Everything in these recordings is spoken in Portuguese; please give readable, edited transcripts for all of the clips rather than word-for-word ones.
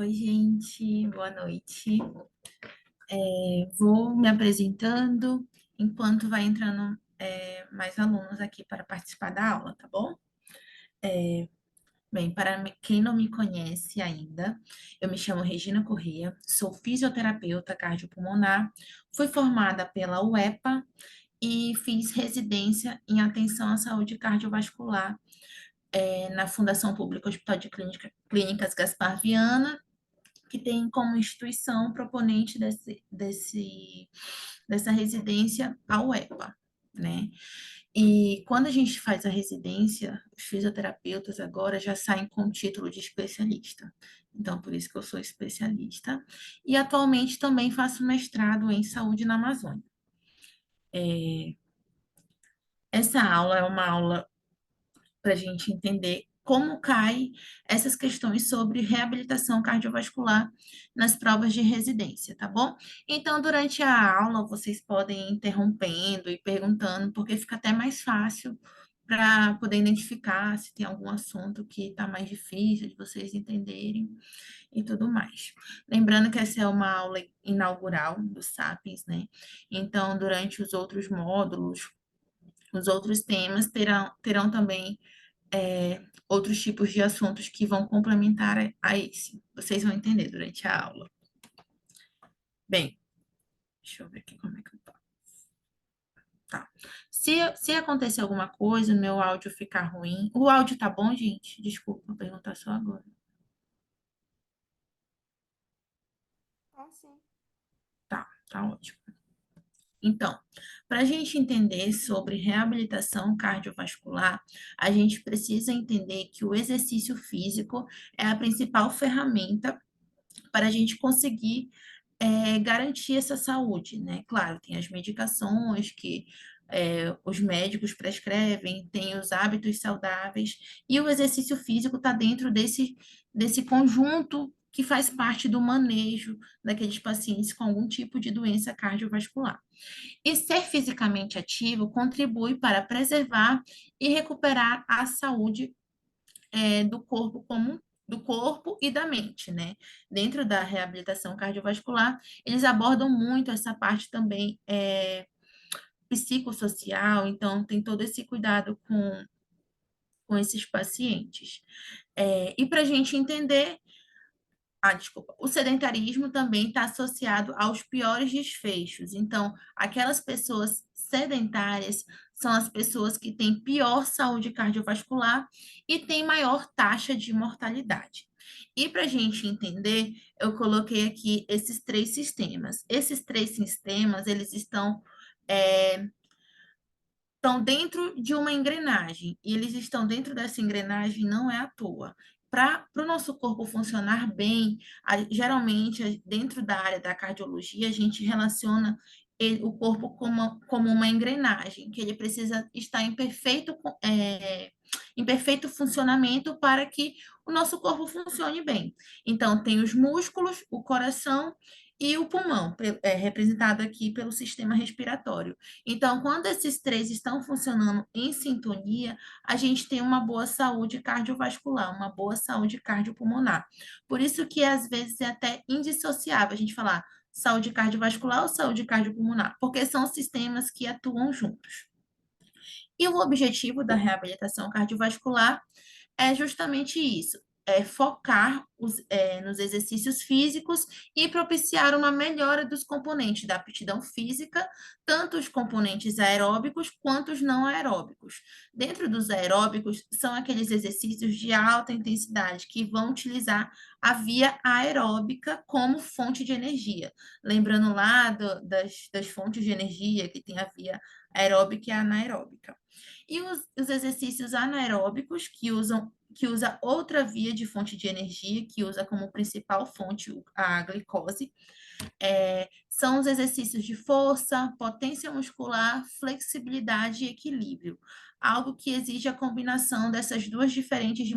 Oi, gente, boa noite. Vou me apresentando enquanto vai entrando mais alunos aqui para participar da aula, tá bom? Bem, quem não me conhece ainda, eu me chamo Regina Corrêa, sou fisioterapeuta cardiopulmonar, fui formada pela UEPA e fiz residência em atenção à saúde cardiovascular na Fundação Pública Hospital de Clínicas Gaspar Viana, que tem como instituição proponente dessa residência a UEPA, né? E quando a gente faz a residência, os fisioterapeutas agora já saem com o título de especialista. Então, por isso que eu sou especialista. E atualmente também faço mestrado em saúde na Amazônia. Essa aula é uma aula para a gente entender como cai essas questões sobre reabilitação cardiovascular nas provas de residência, tá bom? Então, durante a aula, vocês podem ir interrompendo e perguntando, porque fica até mais fácil para poder identificar se tem algum assunto que está mais difícil de vocês entenderem e tudo mais. Lembrando que essa é uma aula inaugural do Sapiens, né? Então, durante os outros módulos, os outros temas terão também outros tipos de assuntos que vão complementar a esse. Vocês vão entender durante a aula. Bem, deixa eu ver aqui como é que eu tô. Tá. Se acontecer alguma coisa, o meu áudio ficar ruim. O áudio tá bom, gente? Desculpa, vou perguntar só agora. Ah, sim. Tá ótimo. Então, para a gente entender sobre reabilitação cardiovascular, a gente precisa entender que o exercício físico é a principal ferramenta para a gente conseguir garantir essa saúde, né? Claro, tem as medicações que os médicos prescrevem, tem os hábitos saudáveis, e o exercício físico está dentro desse conjunto que faz parte do manejo daqueles pacientes com algum tipo de doença cardiovascular. E ser fisicamente ativo contribui para preservar e recuperar a saúde do corpo do corpo e da mente, né? Dentro da reabilitação cardiovascular, eles abordam muito essa parte também psicossocial, então tem todo esse cuidado com esses pacientes. E para a gente entender, desculpa, o sedentarismo também está associado aos piores desfechos. Então, aquelas pessoas sedentárias são as pessoas que têm pior saúde cardiovascular e têm maior taxa de mortalidade. E para a gente entender, eu coloquei aqui esses três sistemas. Esses três sistemas, eles estão dentro de uma engrenagem, e eles estão dentro dessa engrenagem não é à toa. Para o nosso corpo funcionar bem, geralmente, dentro da área da cardiologia, a gente relaciona o corpo como uma engrenagem, que ele precisa estar em perfeito funcionamento para que o nosso corpo funcione bem. Então, tem os músculos, o coração e o pulmão, representado aqui pelo sistema respiratório. Então, quando esses três estão funcionando em sintonia, a gente tem uma boa saúde cardiovascular, uma boa saúde cardiopulmonar. Por isso que às vezes é até indissociável a gente falar saúde cardiovascular ou saúde cardiopulmonar, porque são sistemas que atuam juntos. E o objetivo da reabilitação cardiovascular é justamente isso, é focar nos exercícios físicos e propiciar uma melhora dos componentes da aptidão física, tanto os componentes aeróbicos quanto os não aeróbicos. Dentro dos aeróbicos, são aqueles exercícios de alta intensidade que vão utilizar a via aeróbica como fonte de energia. Lembrando lá das fontes de energia, que tem a via aeróbica e anaeróbica. E os exercícios anaeróbicos, que usa outra via de fonte de energia, que usa como principal fonte a glicose, são os exercícios de força, potência muscular, flexibilidade e equilíbrio, algo que exige a combinação dessas duas diferentes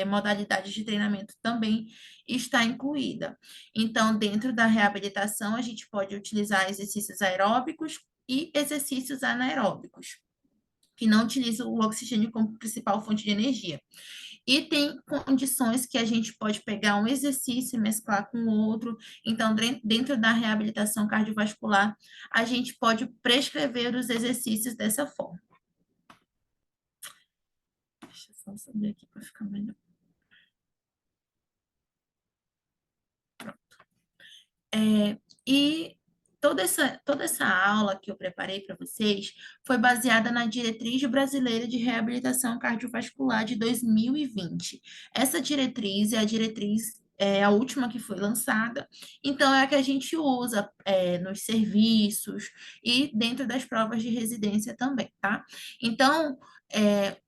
modalidades de treinamento também está incluída. Então, dentro da reabilitação, a gente pode utilizar exercícios aeróbicos e exercícios anaeróbicos que não utilizam o oxigênio como principal fonte de energia. E tem condições que a gente pode pegar um exercício e mesclar com o outro. Então, dentro da reabilitação cardiovascular, a gente pode prescrever os exercícios dessa forma. Deixa eu só subir aqui para ficar melhor. E toda essa aula que eu preparei para vocês foi baseada na Diretriz Brasileira de Reabilitação Cardiovascular de 2020. Essa diretriz é a diretriz, é a última que foi lançada, então é a que a gente usa nos serviços e dentro das provas de residência também, tá? Então,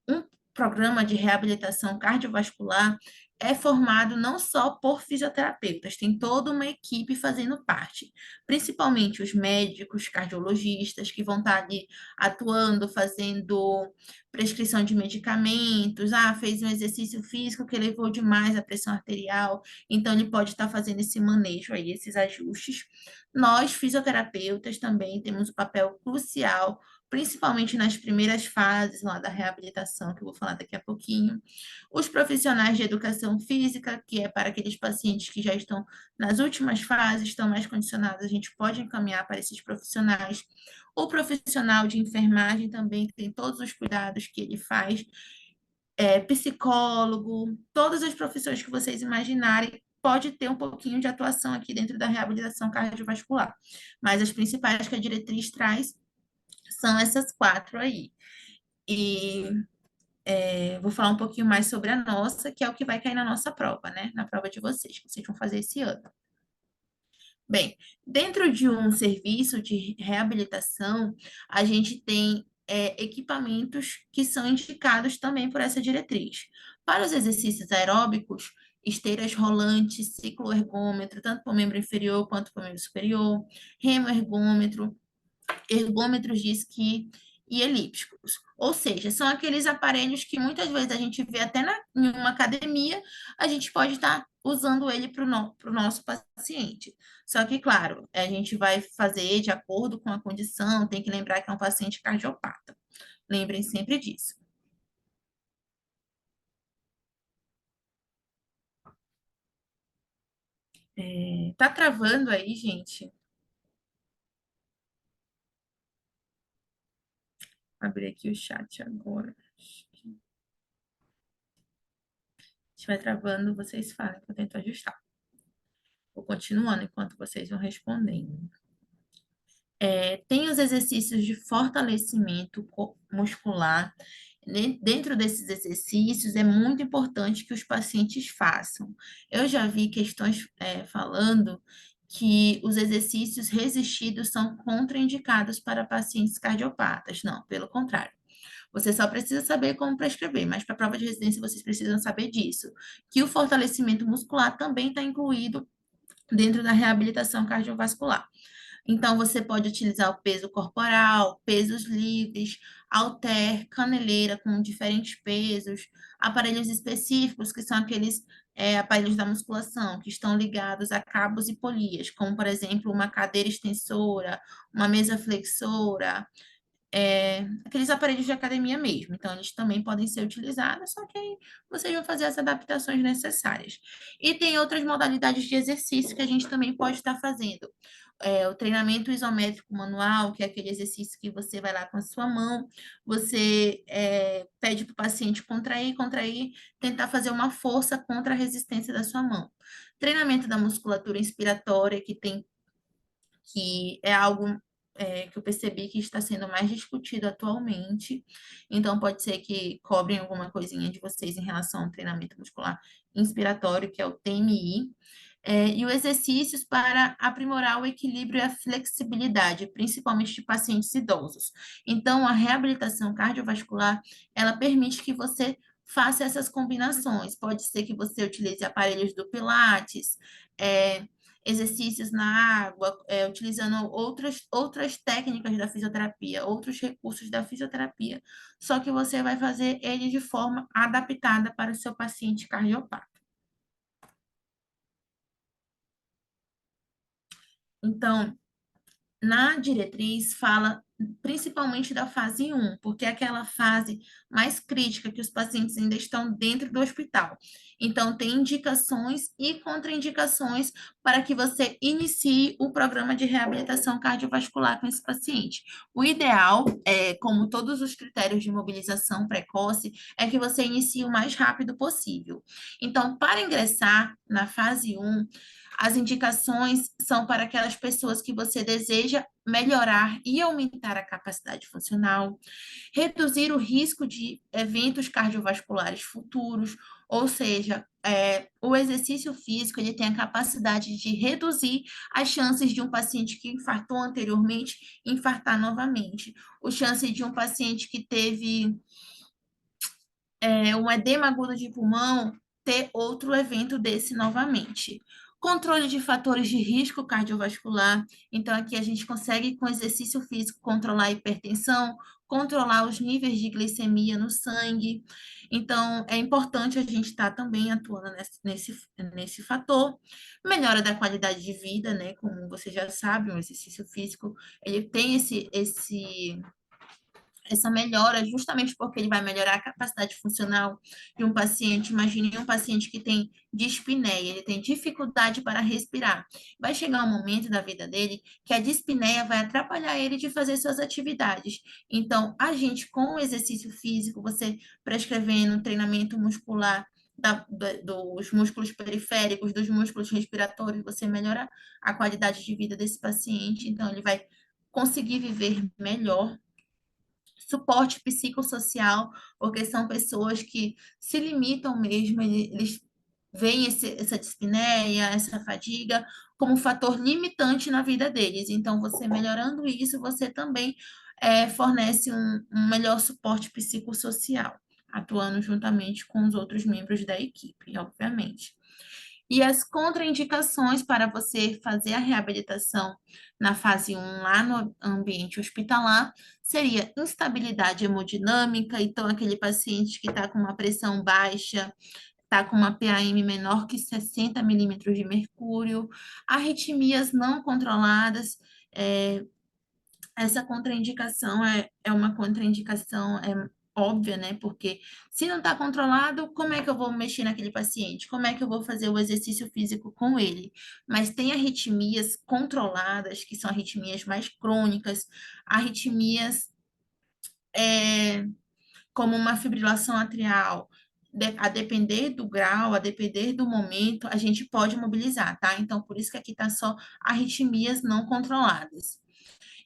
um programa de reabilitação cardiovascular é formado não só por fisioterapeutas, tem toda uma equipe fazendo parte, principalmente os médicos, cardiologistas, que vão estar ali atuando, fazendo prescrição de medicamentos, fez um exercício físico que elevou demais a pressão arterial, então ele pode estar fazendo esse manejo aí, esses ajustes. Nós, fisioterapeutas, também temos um papel crucial, principalmente nas primeiras fases lá da reabilitação, que eu vou falar daqui a pouquinho. Os profissionais de educação física, que é para aqueles pacientes que já estão nas últimas fases, estão mais condicionados, a gente pode encaminhar para esses profissionais. O profissional de enfermagem também, que tem todos os cuidados que ele faz, psicólogo, todas as profissões que vocês imaginarem, pode ter um pouquinho de atuação aqui dentro da reabilitação cardiovascular. Mas as principais que a diretriz traz são essas quatro aí. E vou falar um pouquinho mais sobre a nossa, que é o que vai cair na nossa prova, né? Na prova de vocês, que vocês vão fazer esse ano. Bem, dentro de um serviço de reabilitação, a gente tem equipamentos que são indicados também por essa diretriz. Para os exercícios aeróbicos, esteiras rolantes, cicloergômetro, tanto para o membro inferior quanto para o membro superior, remoergômetro, ergômetros de esqui e elípticos. Ou seja, são aqueles aparelhos que muitas vezes a gente vê até em uma academia, a gente pode estar usando ele para o nosso paciente. Só que, claro, a gente vai fazer de acordo com a condição, tem que lembrar que é um paciente cardiopata. Lembrem sempre disso. Tá travando aí, gente? Vou abrir aqui o chat agora. Se estiver travando, vocês falem que eu tento ajustar. Vou continuando enquanto vocês vão respondendo. Tem os exercícios de fortalecimento muscular. Dentro desses exercícios, é muito importante que os pacientes façam. Eu já vi questões, falando que os exercícios resistidos são contraindicados para pacientes cardiopatas. Não, pelo contrário. Você só precisa saber como prescrever, mas para a prova de residência vocês precisam saber disso, que o fortalecimento muscular também está incluído dentro da reabilitação cardiovascular. Então, você pode utilizar o peso corporal, pesos livres, halter, caneleira com diferentes pesos, aparelhos específicos, que são aqueles aparelhos da musculação, que estão ligados a cabos e polias, como, por exemplo, uma cadeira extensora, uma mesa flexora, aqueles aparelhos de academia mesmo. Então, eles também podem ser utilizados, só que aí vocês vão fazer as adaptações necessárias. E tem outras modalidades de exercício que a gente também pode estar fazendo. O treinamento isométrico manual, que é aquele exercício que você vai lá com a sua mão, você pede para o paciente contrair, contrair, tentar fazer uma força contra a resistência da sua mão. Treinamento da musculatura inspiratória, que é algo que eu percebi que está sendo mais discutido atualmente. Então, pode ser que cobrem alguma coisinha de vocês em relação ao treinamento muscular inspiratório, que é o TMI. E os exercícios para aprimorar o equilíbrio e a flexibilidade, principalmente de pacientes idosos. Então, a reabilitação cardiovascular, ela permite que você faça essas combinações. Pode ser que você utilize aparelhos do Pilates, é, exercícios na água, utilizando outras técnicas da fisioterapia, outros recursos da fisioterapia, só que você vai fazer ele de forma adaptada para o seu paciente cardiopata. Então, na diretriz fala principalmente da fase um, porque é aquela fase mais crítica que os pacientes ainda estão dentro do hospital. Então, tem indicações e contraindicações para que você inicie o programa de reabilitação cardiovascular com esse paciente. O ideal, como todos os critérios de mobilização precoce, é que você inicie o mais rápido possível. Então, para ingressar na fase um, as indicações são para aquelas pessoas que você deseja melhorar e aumentar a capacidade funcional, reduzir o risco de eventos cardiovasculares futuros, ou seja, o exercício físico ele tem a capacidade de reduzir as chances de um paciente que infartou anteriormente infartar novamente, o chance de um paciente que teve um edema agudo de pulmão ter outro evento desse novamente. Controle de fatores de risco cardiovascular. Então, aqui a gente consegue, com exercício físico, controlar a hipertensão, controlar os níveis de glicemia no sangue. Então, é importante a gente estar também atuando nesse fator. Melhora da qualidade de vida, né? Como você já sabe, o exercício físico, ele tem essa melhora justamente porque ele vai melhorar a capacidade funcional de um paciente. Imagine um paciente que tem dispneia, ele tem dificuldade para respirar. Vai chegar um momento da vida dele que a dispneia vai atrapalhar ele de fazer suas atividades. Então, a gente, com o exercício físico, você prescrevendo treinamento muscular, dos músculos periféricos, dos músculos respiratórios, você melhora a qualidade de vida desse paciente, então ele vai conseguir viver melhor. Suporte psicossocial, porque são pessoas que se limitam mesmo, eles veem essa dispneia, essa fadiga como um fator limitante na vida deles. Então, você melhorando isso, você também fornece um melhor suporte psicossocial, atuando juntamente com os outros membros da equipe, obviamente. E as contraindicações para você fazer a reabilitação na fase um lá no ambiente hospitalar seria instabilidade hemodinâmica, então aquele paciente que está com uma pressão baixa, está com uma PAM menor que 60 milímetros de mercúrio, arritmias não controladas, é, essa contraindicação é uma contraindicação óbvia, né? Porque se não está controlado, como é que eu vou mexer naquele paciente? Como é que eu vou fazer o exercício físico com ele? Mas tem arritmias controladas, que são arritmias mais crônicas, arritmias como uma fibrilação atrial. A depender do grau, a depender do momento, a gente pode mobilizar, tá? Então, por isso que aqui está só arritmias não controladas.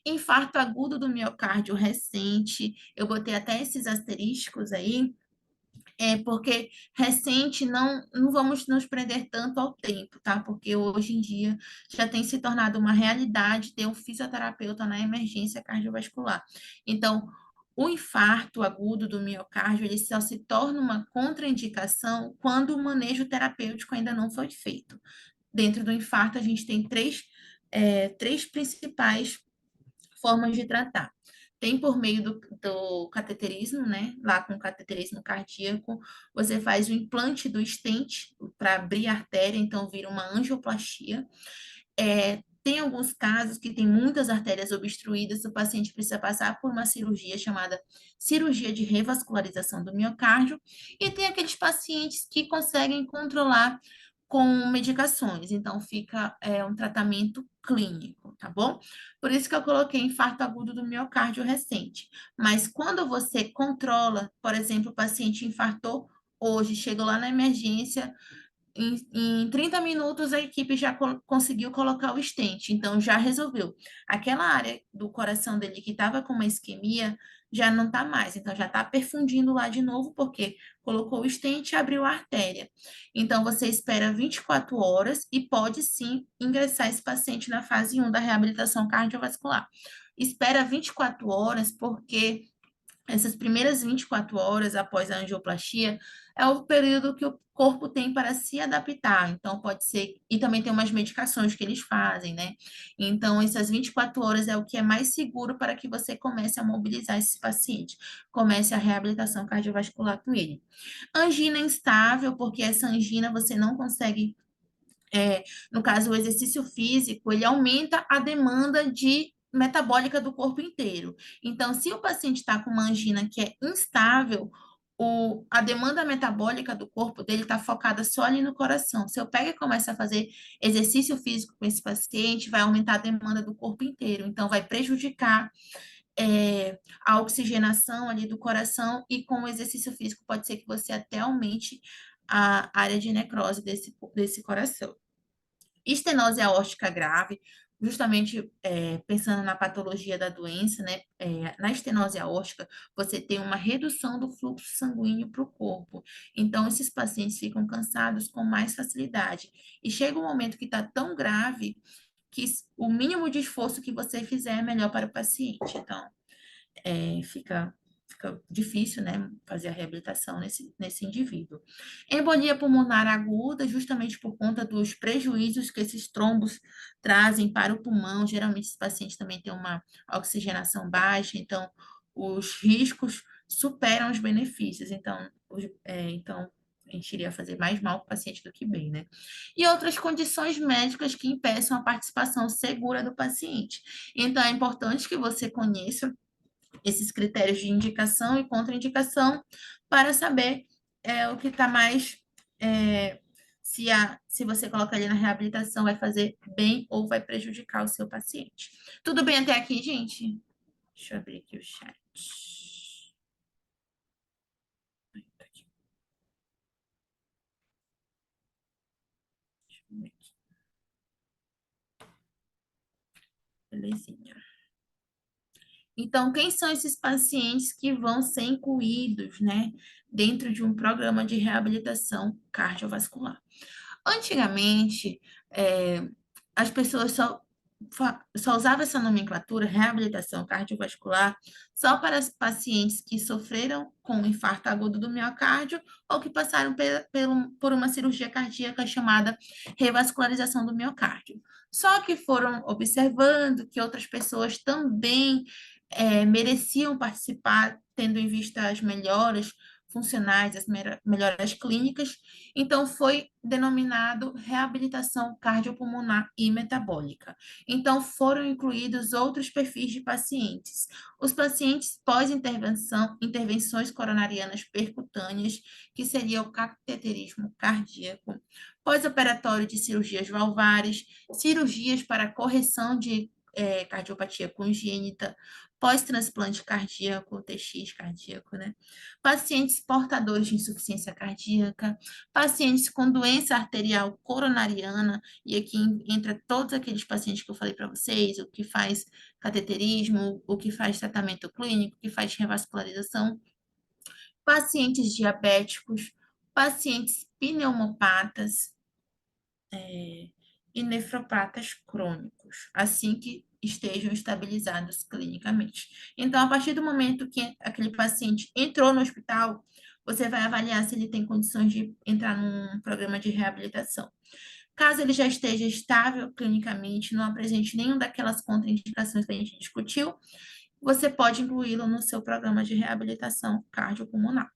Infarto agudo do miocárdio recente, eu botei até esses asterísticos aí, porque recente não vamos nos prender tanto ao tempo, tá? Porque hoje em dia já tem se tornado uma realidade ter um fisioterapeuta na emergência cardiovascular. Então, o infarto agudo do miocárdio, ele só se torna uma contraindicação quando o manejo terapêutico ainda não foi feito. Dentro do infarto, a gente tem três principais formas de tratar. Tem por meio do cateterismo, né? Lá com o cateterismo cardíaco, você faz o implante do stent para abrir a artéria, então vira uma angioplastia. Tem alguns casos que tem muitas artérias obstruídas, o paciente precisa passar por uma cirurgia chamada cirurgia de revascularização do miocárdio, e tem aqueles pacientes que conseguem controlar com medicações, então fica um tratamento clínico, tá bom? Por isso que eu coloquei infarto agudo do miocárdio recente. Mas quando você controla, por exemplo, o paciente infartou hoje, chegou lá na emergência, em 30 minutos a equipe já conseguiu colocar o stent, então já resolveu. Aquela área do coração dele que estava com uma isquemia já não está mais, então já está perfundindo lá de novo, porque colocou o stent e abriu a artéria. Então você espera 24 horas e pode sim ingressar esse paciente na fase um da reabilitação cardiovascular. Espera 24 horas porque essas primeiras 24 horas após a angioplastia é o período que o corpo tem para se adaptar. Então, pode ser. E também tem umas medicações que eles fazem, né? Então, essas 24 horas é o que é mais seguro para que você comece a mobilizar esse paciente, comece a reabilitação cardiovascular com ele. Angina instável, porque essa angina você não consegue. No caso, o exercício físico, ele aumenta a demanda de metabólica do corpo inteiro. Então, se o paciente está com uma angina que é instável, a demanda metabólica do corpo dele está focada só ali no coração. Se eu pego e começo a fazer exercício físico com esse paciente, vai aumentar a demanda do corpo inteiro. Então, vai prejudicar a oxigenação ali do coração e com o exercício físico pode ser que você até aumente a área de necrose desse coração. Estenose aórtica grave, justamente pensando na patologia da doença, né? Na estenose aórtica, você tem uma redução do fluxo sanguíneo para o corpo. Então, esses pacientes ficam cansados com mais facilidade. E chega um momento que está tão grave que o mínimo de esforço que você fizer é melhor para o paciente. Então, fica difícil, né, fazer a reabilitação nesse indivíduo. Embolia pulmonar aguda, justamente por conta dos prejuízos que esses trombos trazem para o pulmão. Geralmente, esse paciente também tem uma oxigenação baixa, então os riscos superam os benefícios. Então a gente iria fazer mais mal para o paciente do que bem, né? E outras condições médicas que impeçam a participação segura do paciente. Então, é importante que você conheça esses critérios de indicação e contraindicação para saber o que está mais. Se você colocar ali na reabilitação, vai fazer bem ou vai prejudicar o seu paciente. Tudo bem até aqui, gente? Deixa eu abrir aqui o chat. Deixa eu ver aqui. Belezinha. Então, quem são esses pacientes que vão ser incluídos, né, dentro de um programa de reabilitação cardiovascular? Antigamente, as pessoas só usavam essa nomenclatura, reabilitação cardiovascular, só para os pacientes que sofreram com um infarto agudo do miocárdio ou que passaram por uma cirurgia cardíaca chamada revascularização do miocárdio. Só que foram observando que outras pessoas também mereciam participar, tendo em vista as melhoras funcionais, as melhoras clínicas, então foi denominado reabilitação cardiopulmonar e metabólica. Então foram incluídos outros perfis de pacientes. Os pacientes pós-intervenção, intervenções coronarianas percutâneas, que seria o cateterismo cardíaco, pós-operatório de cirurgias valvares, cirurgias para correção de cardiopatia congênita, pós-transplante cardíaco, TX cardíaco, né? Pacientes portadores de insuficiência cardíaca, pacientes com doença arterial coronariana, e aqui entra todos aqueles pacientes que eu falei para vocês, o que faz cateterismo, o que faz tratamento clínico, o que faz revascularização, pacientes diabéticos, pacientes pneumopatas, e nefropatas crônicos, assim que estejam estabilizados clinicamente. Então, a partir do momento que aquele paciente entrou no hospital, você vai avaliar se ele tem condições de entrar num programa de reabilitação. Caso ele já esteja estável clinicamente, não apresente nenhuma daquelas contraindicações que a gente discutiu, você pode incluí-lo no seu programa de reabilitação cardiopulmonar.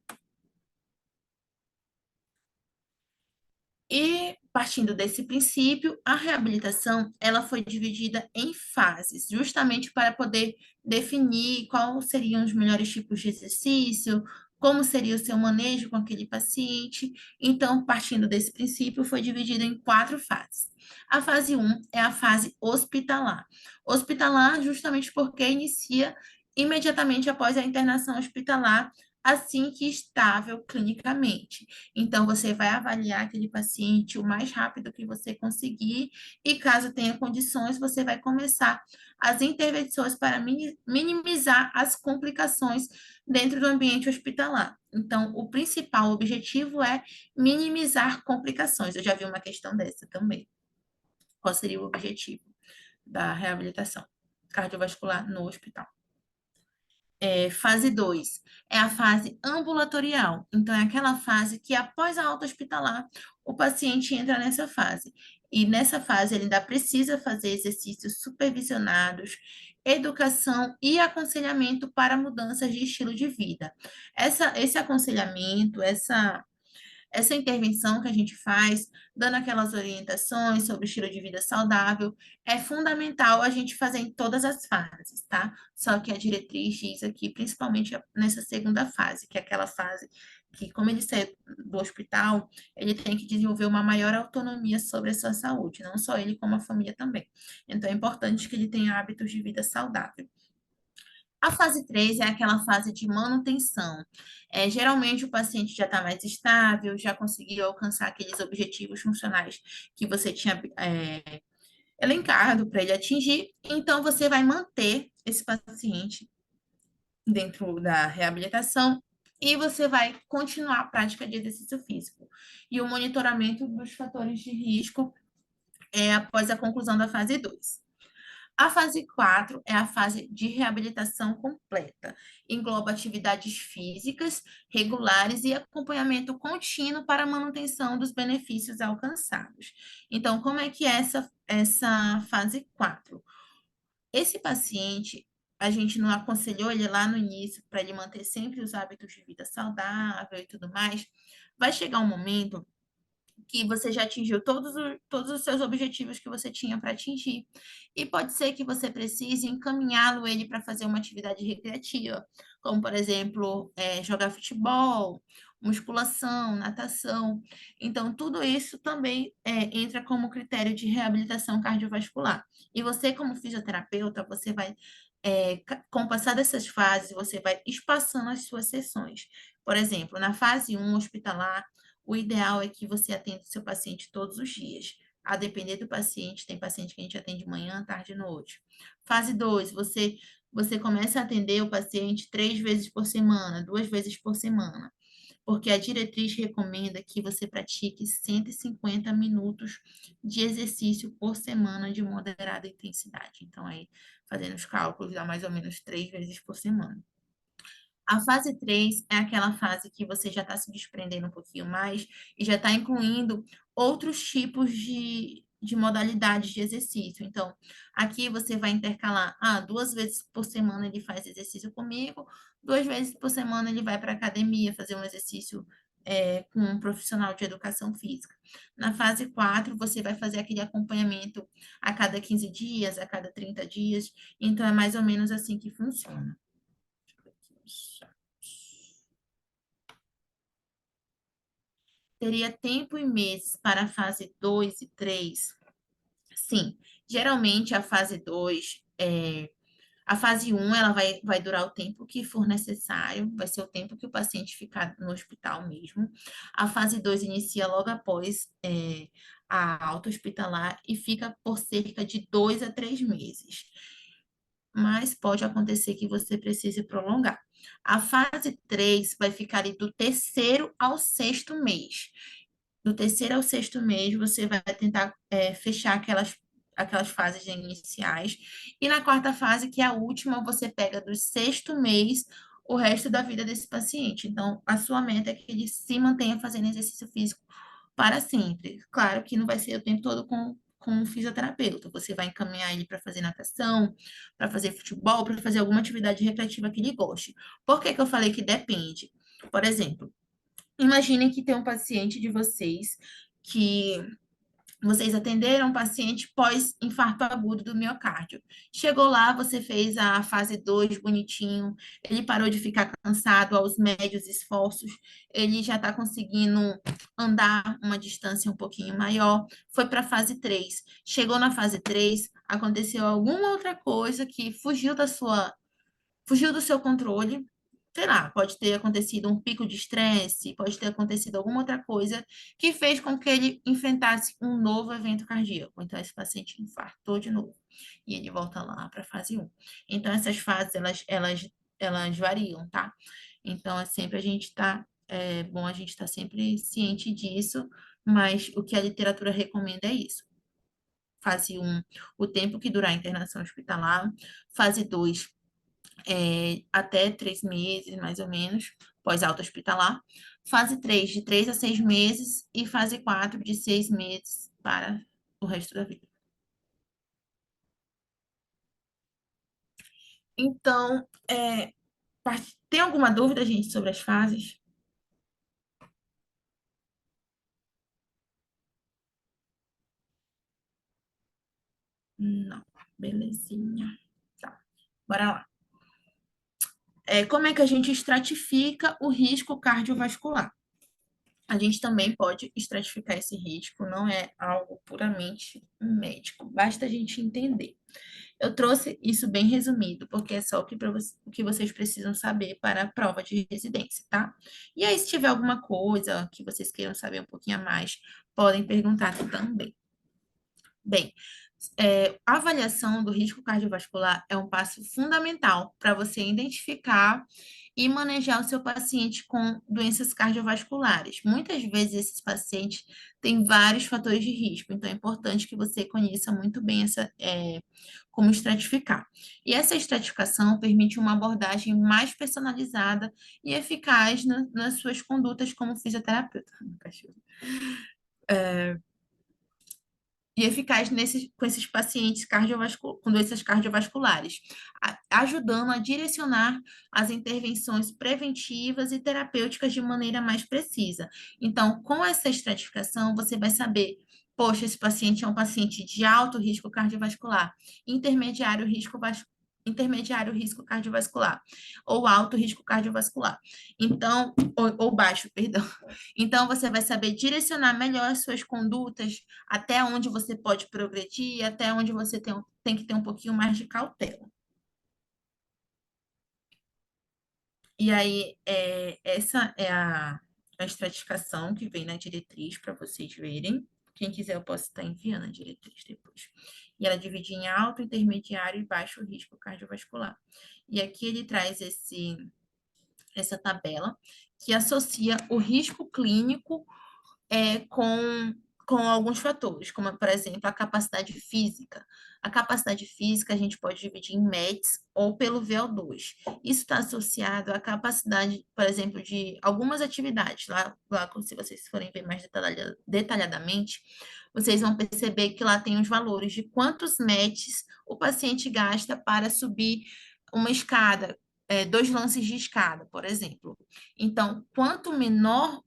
E partindo desse princípio, a reabilitação ela foi dividida em fases, justamente para poder definir quais seriam os melhores tipos de exercício, como seria o seu manejo com aquele paciente. Então, partindo desse princípio, foi dividido em 4 fases. A fase 1 é a fase hospitalar. Hospitalar justamente porque inicia imediatamente após a internação hospitalar, assim que estável clinicamente. Então, você vai avaliar aquele paciente o mais rápido que você conseguir, e caso tenha condições, você vai começar as intervenções para minimizar as complicações dentro do ambiente hospitalar. Então, o principal objetivo é minimizar complicações. Eu já vi uma questão dessa também. Qual seria o objetivo da reabilitação cardiovascular no hospital? Fase 2 é a fase ambulatorial. Então, é aquela fase que, após a alta hospitalar, o paciente entra nessa fase. E nessa fase, ele ainda precisa fazer exercícios supervisionados, educação e aconselhamento para mudanças de estilo de vida. Esse aconselhamento, Essa intervenção que a gente faz, dando aquelas orientações sobre o estilo de vida saudável, é fundamental a gente fazer em todas as fases, tá? Só que a diretriz diz aqui, principalmente nessa segunda fase, que é aquela fase que, como ele saiu do hospital, ele tem que desenvolver uma maior autonomia sobre a sua saúde, não só ele, como a família também. Então, é importante que ele tenha hábitos de vida saudável. A fase 3 é aquela fase de manutenção. Geralmente o paciente já está mais estável, já conseguiu alcançar aqueles objetivos funcionais que você tinha elencado para ele atingir, então você vai manter esse paciente dentro da reabilitação e você vai continuar a prática de exercício físico. E o monitoramento dos fatores de risco após a conclusão da fase 2. A fase 4 é a fase de reabilitação completa. Engloba atividades físicas regulares e acompanhamento contínuo para a manutenção dos benefícios alcançados. Então, como é que é essa fase 4? Esse paciente, a gente não aconselhou ele lá no início para ele manter sempre os hábitos de vida saudável e tudo mais. Vai chegar um momento que você já atingiu todos os seus objetivos que você tinha para atingir. E pode ser que você precise encaminhá-lo ele para fazer uma atividade recreativa, como, por exemplo, jogar futebol, musculação, natação. Então, tudo isso também entra como critério de reabilitação cardiovascular. E você, como fisioterapeuta, você vai, com o passar dessas fases, você vai espaçando as suas sessões. Por exemplo, na fase 1 hospitalar, o ideal é que você atenda o seu paciente todos os dias. A depender do paciente, tem paciente que a gente atende manhã, tarde e noite. Fase 2, você começa a atender o paciente 3 vezes por semana, 2 vezes por semana, porque a diretriz recomenda que você pratique 150 minutos de exercício por semana de moderada intensidade. Então, aí, fazendo os cálculos, dá mais ou menos 3 vezes por semana. A fase 3 é aquela fase que você já está se desprendendo um pouquinho mais e já está incluindo outros tipos de modalidades de exercício. Então, aqui você vai intercalar, 2 vezes por semana ele faz exercício comigo, 2 vezes por semana ele vai para a academia fazer um exercício com um profissional de educação física. Na fase 4, você vai fazer aquele acompanhamento a cada 15 dias, a cada 30 dias. Então, é mais ou menos assim que funciona. Teria tempo e meses para a fase 2 e 3? Sim, geralmente a fase 2, a fase 1 ela vai durar o tempo que for necessário, vai ser o tempo que o paciente ficar no hospital mesmo. A fase 2 inicia logo após a alta hospitalar e fica por cerca de 2 a 3 meses, mas pode acontecer que você precise prolongar. A fase 3 vai ficar ali do terceiro ao sexto mês. Do terceiro ao sexto mês, você vai tentar fechar aquelas fases iniciais. E na quarta fase, que é a última, você pega do sexto mês o resto da vida desse paciente. Então, a sua meta é que ele se mantenha fazendo exercício físico para sempre. Claro que não vai ser o tempo todo com um fisioterapeuta. Você vai encaminhar ele para fazer natação, para fazer futebol, para fazer alguma atividade recreativa que ele goste. Por que que eu falei que depende? Por exemplo, imaginem que tem um paciente de vocês que vocês atenderam um paciente pós-infarto agudo do miocárdio. Chegou lá, você fez a fase 2 bonitinho, ele parou de ficar cansado aos médios esforços, ele já está conseguindo andar uma distância um pouquinho maior, foi para a fase 3. Chegou na fase 3, aconteceu alguma outra coisa que fugiu do seu controle, sei lá, pode ter acontecido um pico de estresse, pode ter acontecido alguma outra coisa que fez com que ele enfrentasse um novo evento cardíaco. Então, esse paciente infartou de novo e ele volta lá para a fase 1. Então, essas fases, elas variam, tá? Então, é sempre é bom a gente estar sempre ciente disso, mas o que a literatura recomenda é isso. Fase 1, o tempo que durar a internação hospitalar. Fase 2, até 3 meses, mais ou menos, pós-alta hospitalar. Fase 3 de 3 a 6 meses. E fase 4 de 6 meses para o resto da vida. Então, tem alguma dúvida, gente, sobre as fases? Não. Belezinha. Tá. Bora lá. Como é que a gente estratifica o risco cardiovascular? A gente também pode estratificar esse risco, não é algo puramente médico, basta a gente entender. Eu trouxe isso bem resumido, porque é só o que vocês precisam saber para a prova de residência, tá? E aí, se tiver alguma coisa que vocês queiram saber um pouquinho a mais, podem perguntar também. Bem, a avaliação do risco cardiovascular é um passo fundamental para você identificar e manejar o seu paciente com doenças cardiovasculares. Muitas vezes esses pacientes têm vários fatores de risco, então é importante que você conheça muito bem como estratificar. E essa estratificação permite uma abordagem mais personalizada e eficaz nas suas condutas como fisioterapeuta. E eficaz com esses pacientes com doenças cardiovasculares, ajudando a direcionar as intervenções preventivas e terapêuticas de maneira mais precisa. Então, com essa estratificação, você vai saber, poxa, esse paciente é um paciente de alto risco cardiovascular, intermediário risco intermediário risco cardiovascular ou alto risco cardiovascular. Então, ou baixo, perdão. Então, você vai saber direcionar melhor as suas condutas até onde você pode progredir, até onde você tem que ter um pouquinho mais de cautela. E aí, essa é a estratificação que vem na diretriz para vocês verem. Quem quiser, eu posso estar enviando a diretriz depois. E ela divide em alto, intermediário e baixo risco cardiovascular. E aqui ele traz essa tabela que associa o risco clínico com alguns fatores, como, por exemplo, a capacidade física. A capacidade física a gente pode dividir em METs ou pelo VO2. Isso está associado à capacidade, por exemplo, de algumas atividades. Lá se vocês forem ver mais detalhadamente, vocês vão perceber que lá tem os valores de quantos METs o paciente gasta para subir uma escada, dois lances de escada, por exemplo. Então, quanto menor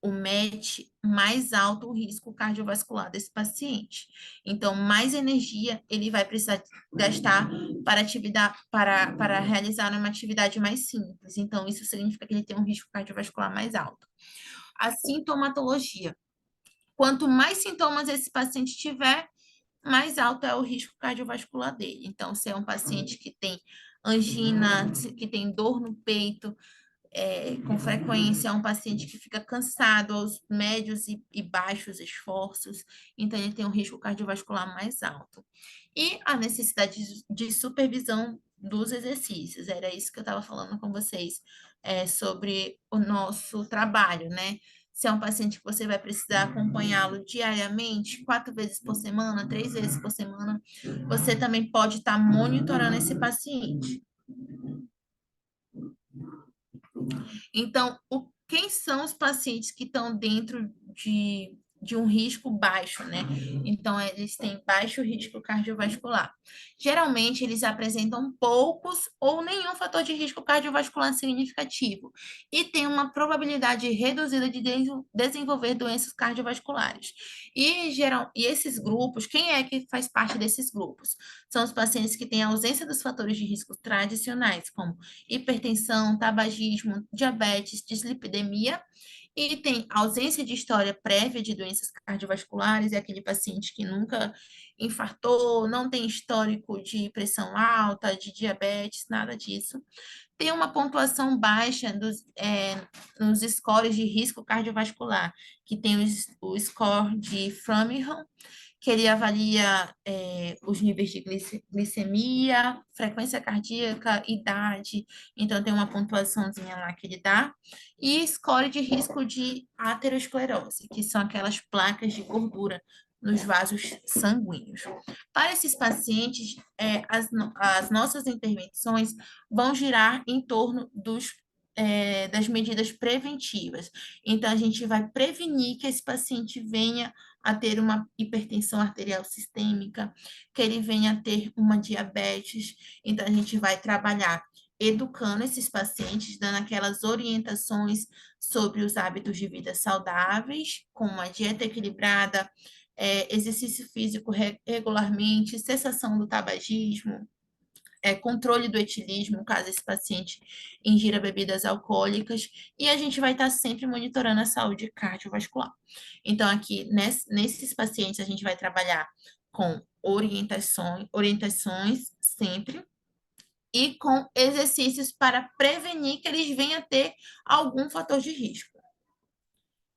o MET, mais alto o risco cardiovascular desse paciente. Então, mais energia ele vai precisar gastar para realizar uma atividade mais simples. Então, isso significa que ele tem um risco cardiovascular mais alto. A sintomatologia. Quanto mais sintomas esse paciente tiver, mais alto é o risco cardiovascular dele. Então, se é um paciente que tem angina, que tem dor no peito, com frequência, é um paciente que fica cansado aos médios e baixos esforços, então ele tem um risco cardiovascular mais alto. E a necessidade de supervisão dos exercícios, era isso que eu estava falando com vocês, sobre o nosso trabalho, né? Se é um paciente que você vai precisar acompanhá-lo diariamente, 4 vezes por semana, 3 vezes por semana, você também pode estar monitorando esse paciente. Então, quem são os pacientes que estão dentro de um risco baixo, né? Então, eles têm baixo risco cardiovascular. Geralmente, eles apresentam poucos ou nenhum fator de risco cardiovascular significativo e têm uma probabilidade reduzida de desenvolver doenças cardiovasculares. E esses grupos, quem é que faz parte desses grupos? São os pacientes que têm ausência dos fatores de risco tradicionais, como hipertensão, tabagismo, diabetes, dislipidemia, e tem ausência de história prévia de doenças cardiovasculares, é aquele paciente que nunca infartou, não tem histórico de pressão alta, de diabetes, nada disso. Tem uma pontuação baixa nos scores de risco cardiovascular, que tem o score de Framingham, que ele avalia os níveis de glicemia, frequência cardíaca, idade, então tem uma pontuaçãozinha lá que ele dá, e score de risco de aterosclerose, que são aquelas placas de gordura nos vasos sanguíneos. Para esses pacientes, as nossas intervenções vão girar em torno das medidas preventivas. Então, a gente vai prevenir que esse paciente venha a ter uma hipertensão arterial sistêmica, que ele venha a ter uma diabetes. Então, a gente vai trabalhar educando esses pacientes, dando aquelas orientações sobre os hábitos de vida saudáveis, com uma dieta equilibrada, exercício físico regularmente, cessação do tabagismo, controle do etilismo, caso esse paciente ingira bebidas alcoólicas, e a gente vai estar sempre monitorando a saúde cardiovascular. Então, aqui, nesses pacientes, a gente vai trabalhar com orientações sempre, e com exercícios para prevenir que eles venham a ter algum fator de risco,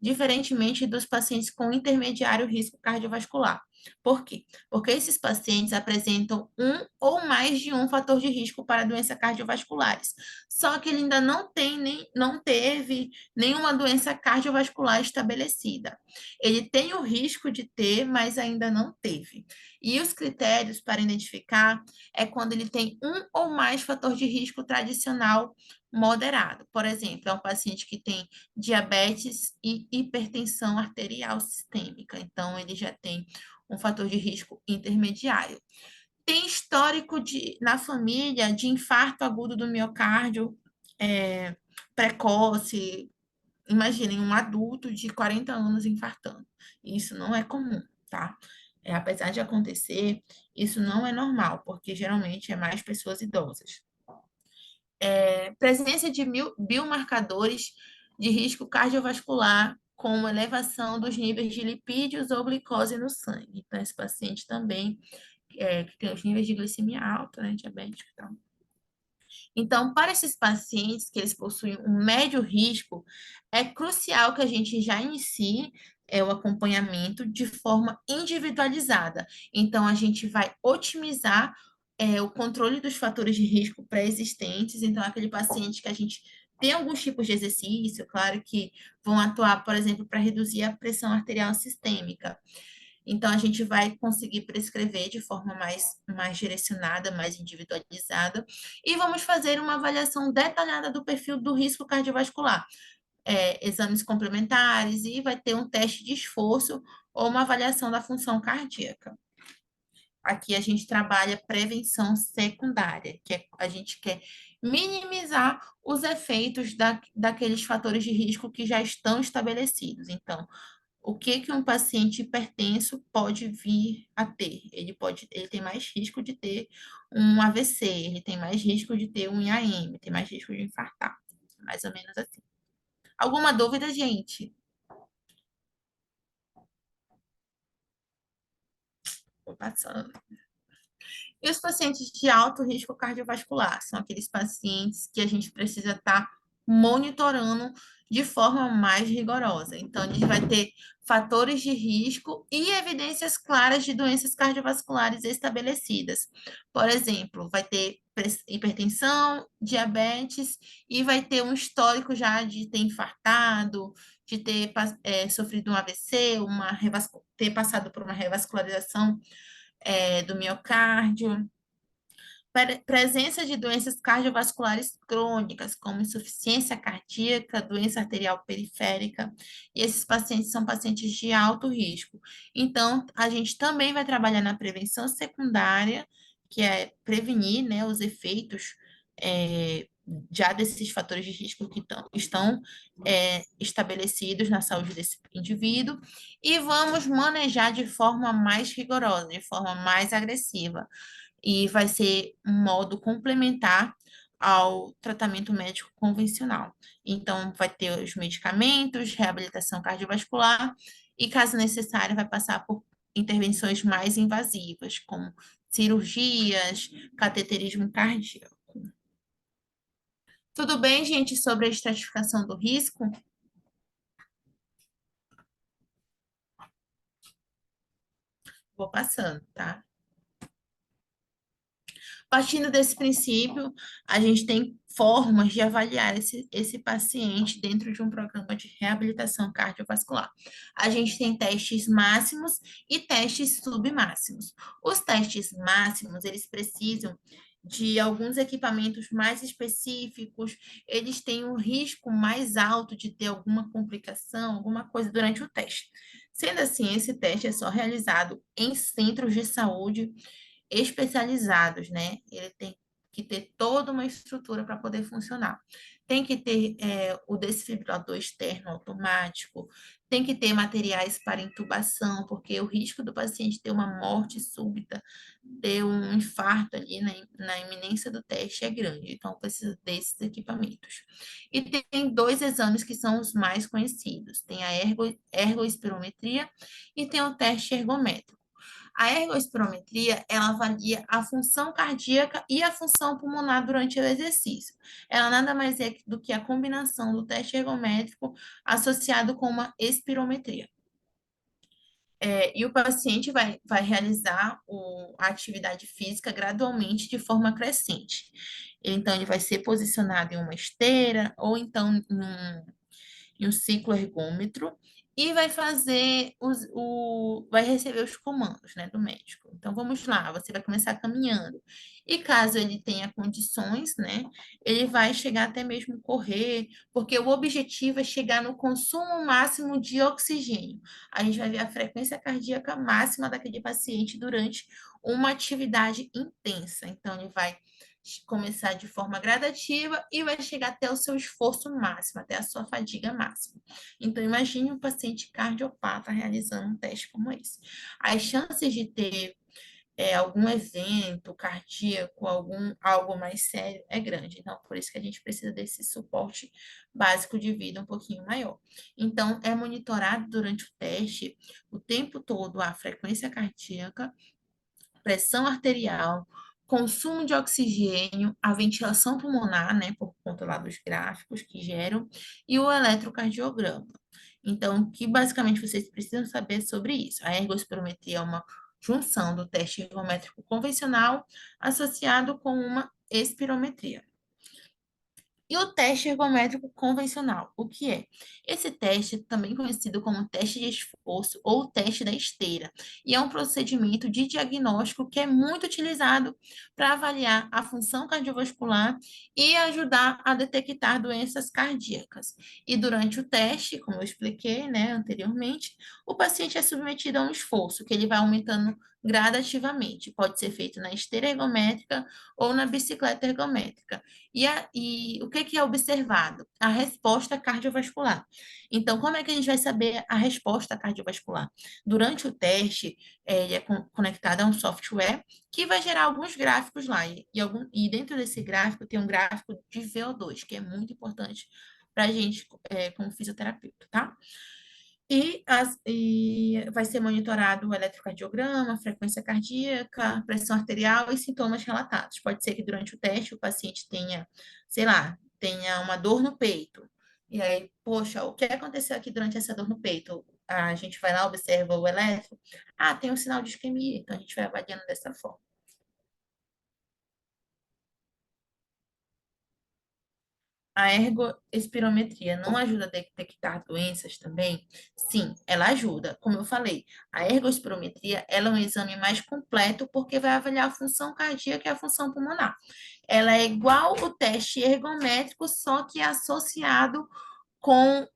diferentemente dos pacientes com intermediário risco cardiovascular. Por quê? Porque esses pacientes apresentam um ou mais de um fator de risco para doenças cardiovasculares. Só que ele ainda não teve nenhuma doença cardiovascular estabelecida. Ele tem o risco de ter, mas ainda não teve. E os critérios para identificar é quando ele tem um ou mais fator de risco tradicional moderado. Por exemplo, é um paciente que tem diabetes e hipertensão arterial sistêmica. Então, ele já tem um fator de risco intermediário. Tem histórico na família de infarto agudo do miocárdio precoce. Imaginem um adulto de 40 anos infartando. Isso não é comum, tá? Apesar de acontecer, isso não é normal, porque geralmente é mais pessoas idosas. Presença de biomarcadores de risco cardiovascular, como elevação dos níveis de lipídios ou glicose no sangue. Então, esse paciente também que tem os níveis de glicemia alta, né, diabético e tal. Então, para esses pacientes que eles possuem um médio risco, é crucial que a gente já inicie o acompanhamento de forma individualizada. Então, a gente vai otimizar o controle dos fatores de risco pré-existentes. Então, aquele paciente que a gente tem alguns tipos de exercício, claro que vão atuar, por exemplo, para reduzir a pressão arterial sistêmica. Então, a gente vai conseguir prescrever de forma mais direcionada, mais individualizada, e vamos fazer uma avaliação detalhada do perfil do risco cardiovascular, exames complementares, e vai ter um teste de esforço ou uma avaliação da função cardíaca. Aqui a gente trabalha prevenção secundária, a gente quer minimizar os efeitos daqueles fatores de risco que já estão estabelecidos. Então, o que que um paciente hipertenso pode vir a ter? Ele tem mais risco de ter um AVC, ele tem mais risco de ter um IAM, tem mais risco de infartar, mais ou menos assim. Alguma dúvida, gente? Vou passando. E os pacientes de alto risco cardiovascular são aqueles pacientes que a gente precisa estar monitorando de forma mais rigorosa. Então, a gente vai ter fatores de risco e evidências claras de doenças cardiovasculares estabelecidas. Por exemplo, vai ter hipertensão, diabetes e vai ter um histórico já de ter infartado, de ter sofrido um AVC, ter passado por uma revascularização do miocárdio, presença de doenças cardiovasculares crônicas, como insuficiência cardíaca, doença arterial periférica, e esses pacientes são pacientes de alto risco. Então, a gente também vai trabalhar na prevenção secundária, que é prevenir, né, os efeitos já desses fatores de risco que estão estabelecidos na saúde desse indivíduo, e vamos manejar de forma mais rigorosa, de forma mais agressiva, e vai ser um modo complementar ao tratamento médico convencional. Então, vai ter os medicamentos, reabilitação cardiovascular e, caso necessário, vai passar por intervenções mais invasivas, como cirurgias, cateterismo cardíaco. Tudo bem, gente, sobre a estratificação do risco? Vou passando, tá? Partindo desse princípio, a gente tem formas de avaliar esse paciente dentro de um programa de reabilitação cardiovascular. A gente tem testes máximos e testes submáximos. Os testes máximos, eles precisam de alguns equipamentos mais específicos, eles têm um risco mais alto de ter alguma complicação, alguma coisa durante o teste. Sendo assim, esse teste é só realizado em centros de saúde especializados, né? Ele tem que ter toda uma estrutura para poder funcionar. tem que ter o desfibrilador externo automático, tem que ter materiais para intubação, porque o risco do paciente ter uma morte súbita, ter um infarto ali na iminência do teste é grande, então precisa desses equipamentos. E tem dois exames que são os mais conhecidos, tem a ergoespirometria e tem o teste ergométrico. A ergoespirometria, ela avalia a função cardíaca e a função pulmonar durante o exercício. Ela nada mais é do que a combinação do teste ergométrico associado com uma espirometria. E o paciente vai realizar a atividade física gradualmente de forma crescente. Então, ele vai ser posicionado em uma esteira ou então em um ciclo ergômetro e vai fazer vai receber os comandos, né, do médico. Então vamos lá, você vai começar caminhando. E caso ele tenha condições, né, ele vai chegar até mesmo correr, porque o objetivo é chegar no consumo máximo de oxigênio. A gente vai ver a frequência cardíaca máxima daquele paciente durante uma atividade intensa. Então ele vai começar de forma gradativa e vai chegar até o seu esforço máximo, até a sua fadiga máxima. Então, imagine um paciente cardiopata realizando um teste como esse. As chances de ter algum evento cardíaco, algo mais sério, é grande. Então, por isso que a gente precisa desse suporte básico de vida um pouquinho maior. Então, é monitorado durante o teste o tempo todo a frequência cardíaca, pressão arterial, consumo de oxigênio, a ventilação pulmonar, né, por conta lá dos gráficos que geram, e o eletrocardiograma. Então, o que basicamente vocês precisam saber sobre isso? A ergospirometria é uma junção do teste ergométrico convencional associado com uma espirometria. E o teste ergométrico convencional, o que é? Esse teste é também conhecido como teste de esforço ou teste da esteira, e é um procedimento de diagnóstico que é muito utilizado para avaliar a função cardiovascular e ajudar a detectar doenças cardíacas. E durante o teste, como eu expliquei, né, anteriormente, o paciente é submetido a um esforço que ele vai aumentando gradativamente. Pode ser feito na esteira ergométrica ou na bicicleta ergométrica. E o que que é observado? A resposta cardiovascular. Então, como é que a gente vai saber a resposta cardiovascular? Durante o teste, ele é conectado a um software que vai gerar alguns gráficos lá. E dentro desse gráfico tem um gráfico de VO2, que é muito importante para a gente, como fisioterapeuta, tá? E vai ser monitorado o eletrocardiograma, a frequência cardíaca, pressão arterial e sintomas relatados. Pode ser que durante o teste o paciente tenha, sei lá, tenha uma dor no peito. E aí, poxa, o que aconteceu aqui durante essa dor no peito? A gente vai lá, observa o eletro. Ah, tem um sinal de isquemia, então a gente vai avaliando dessa forma. A ergoespirometria não ajuda a detectar doenças também? Sim, ela ajuda. Como eu falei, a ergoespirometria ela é um exame mais completo porque vai avaliar a função cardíaca e a função pulmonar. Ela é igual o teste ergométrico, só que associado com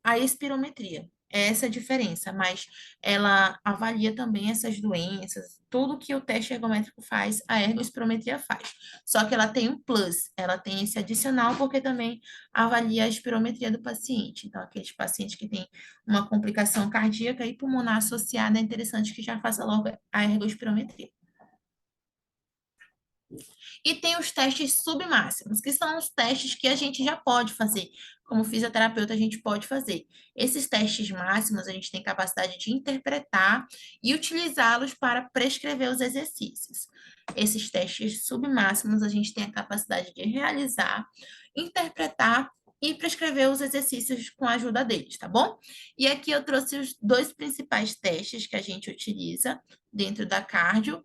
a espirometria. É essa a diferença, mas ela avalia também essas doenças, tudo que o teste ergométrico faz, a ergoespirometria faz. Só que ela tem um plus, ela tem esse adicional, porque também avalia a espirometria do paciente. Então, aqueles pacientes que têm uma complicação cardíaca e pulmonar associada, é interessante que já faça logo a ergoespirometria. E tem os testes submáximos, que são os testes que a gente já pode fazer. Como fisioterapeuta, a gente pode fazer. Esses testes máximos, a gente tem capacidade de interpretar e utilizá-los para prescrever os exercícios. Esses testes submáximos, a gente tem a capacidade de realizar, interpretar e prescrever os exercícios com a ajuda deles, tá bom? E aqui eu trouxe os dois principais testes que a gente utiliza dentro da cardio,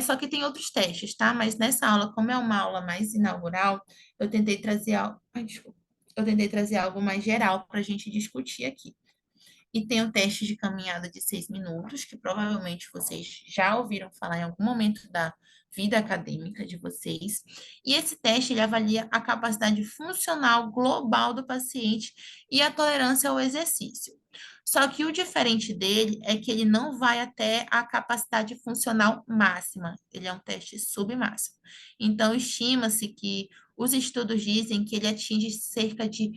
só que tem outros testes, tá? Mas nessa aula, como é uma aula mais inaugural, eu tentei trazer algo, ai, desculpa. Eu tentei trazer algo mais geral para a gente discutir aqui. E tem o teste de caminhada de 6 minutos, que provavelmente vocês já ouviram falar em algum momento da vida acadêmica de vocês. E esse teste ele avalia a capacidade funcional global do paciente e a tolerância ao exercício. Só que o diferente dele é que ele não vai até a capacidade funcional máxima, ele é um teste submáximo. Então, estima-se que os estudos dizem que ele atinge cerca de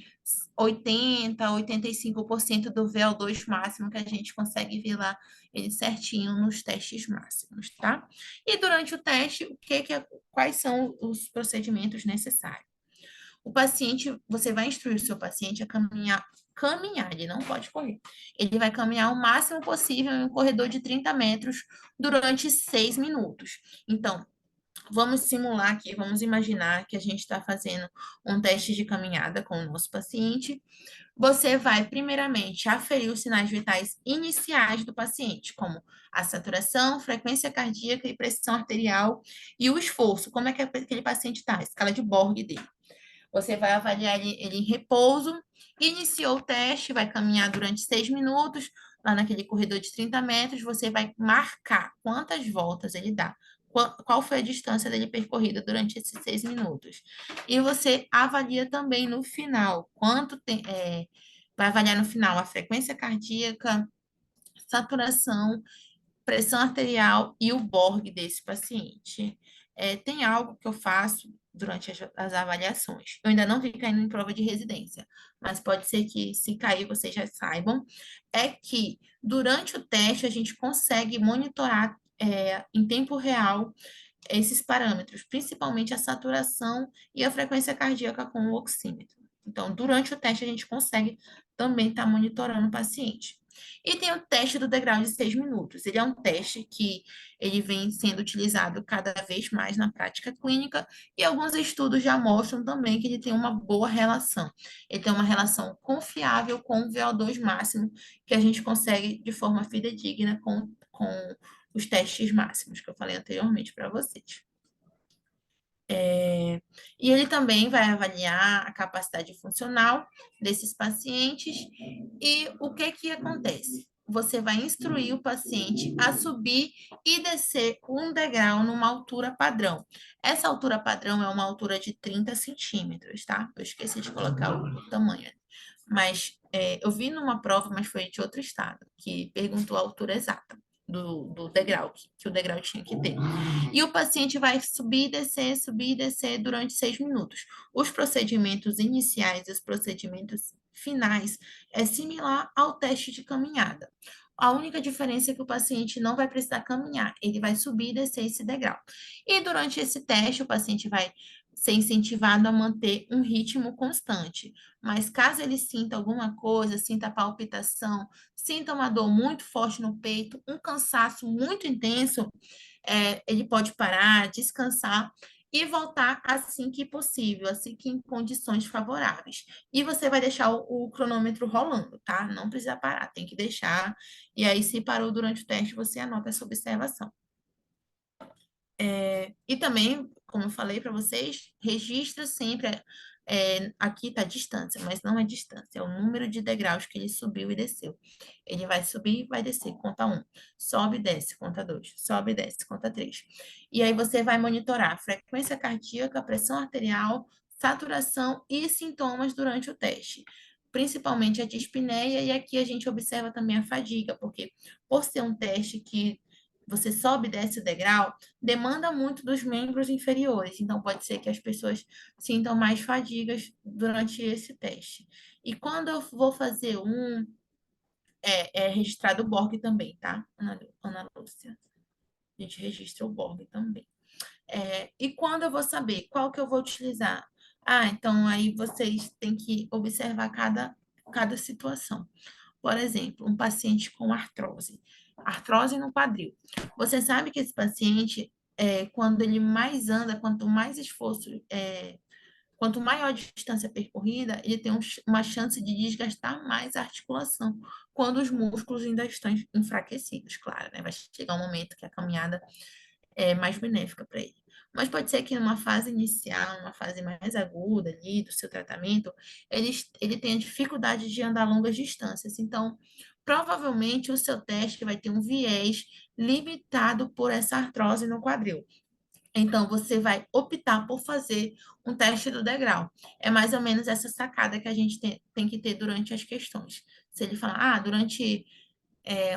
80, 85% do VO2 máximo que a gente consegue ver lá ele certinho nos testes máximos, tá? E durante o teste, quais são os procedimentos necessários? O paciente, você vai instruir o seu paciente a caminhar, ele não pode correr. Ele vai caminhar o máximo possível em um corredor de 30 metros durante 6 minutos. Então, vamos simular aqui, vamos imaginar que a gente está fazendo um teste de caminhada com o nosso paciente. Você vai, primeiramente, aferir os sinais vitais iniciais do paciente, como a saturação, frequência cardíaca e pressão arterial e o esforço, como é que aquele paciente está, a escala de Borg dele. Você vai avaliar ele em repouso, iniciou o teste, vai caminhar durante 6 minutos, lá naquele corredor de 30 metros, você vai marcar quantas voltas ele dá, qual foi a distância dele percorrida durante esses 6 minutos. E você avalia também no final, vai avaliar no final a frequência cardíaca, saturação, pressão arterial e o Borg desse paciente. Tem algo que eu faço durante as avaliações. Eu ainda não vi caindo em prova de residência, mas pode ser que, se cair, vocês já saibam. É que, durante o teste, a gente consegue monitorar em tempo real esses parâmetros, principalmente a saturação e a frequência cardíaca com o oxímetro. Então, durante o teste, a gente consegue também estar monitorando o paciente. E tem o teste do degrau de 6 minutos. Ele é um teste que ele vem sendo utilizado cada vez mais na prática clínica e alguns estudos já mostram também que ele tem uma boa relação. Ele tem uma relação confiável com o VO2 máximo que a gente consegue de forma fidedigna com os testes máximos que eu falei anteriormente para vocês. E ele também vai avaliar a capacidade funcional desses pacientes e o que que acontece? Você vai instruir o paciente a subir e descer um degrau numa altura padrão. Essa altura padrão é uma altura de 30 centímetros, tá? Eu esqueci de colocar o tamanho. Mas eu vi numa prova, mas foi de outro estado, que perguntou a altura exata do degrau, que o degrau tinha que ter. E o paciente vai subir e descer durante 6 minutos. Os procedimentos iniciais e os procedimentos finais é similar ao teste de caminhada. A única diferença é que o paciente não vai precisar caminhar, ele vai subir e descer esse degrau. E durante esse teste, o paciente vai ser incentivado a manter um ritmo constante. Mas caso ele sinta alguma coisa, sinta palpitação, sinta uma dor muito forte no peito, um cansaço muito intenso, ele pode parar, descansar e voltar assim que possível, assim que em condições favoráveis. E você vai deixar o cronômetro rolando, tá? Não precisa parar, tem que deixar. E aí, se parou durante o teste, você anota essa observação. E também, como eu falei para vocês, registra sempre. Aqui está a distância, mas não é distância, é o número de degraus que ele subiu e desceu. Ele vai subir e vai descer, conta um. Sobe, desce, conta dois. Sobe, desce, conta três. E aí você vai monitorar a frequência cardíaca, pressão arterial, saturação e sintomas durante o teste. Principalmente a dispneia, e aqui a gente observa também a fadiga, porque por ser um teste que você sobe e desce o degrau, demanda muito dos membros inferiores, então pode ser que as pessoas sintam mais fadigas durante esse teste. E quando eu vou fazer é registrado o Borg também, tá, Ana Lúcia? A gente registra o Borg também. E quando eu vou saber qual que eu vou utilizar? Então aí vocês têm que observar cada situação. Por exemplo, um paciente com artrose no quadril. Você sabe que esse paciente, quando ele mais anda, quanto maior a distância percorrida, ele tem uma chance de desgastar mais a articulação, quando os músculos ainda estão enfraquecidos, claro, né? Vai chegar um momento que a caminhada mais benéfica para ele. Mas pode ser que numa fase inicial, numa fase mais aguda ali do seu tratamento, ele tenha dificuldade de andar longas distâncias. Então, provavelmente o seu teste vai ter um viés limitado por essa artrose no quadril. Então, você vai optar por fazer um teste do degrau. É mais ou menos essa sacada que a gente tem que ter durante as questões. Se ele falar, durante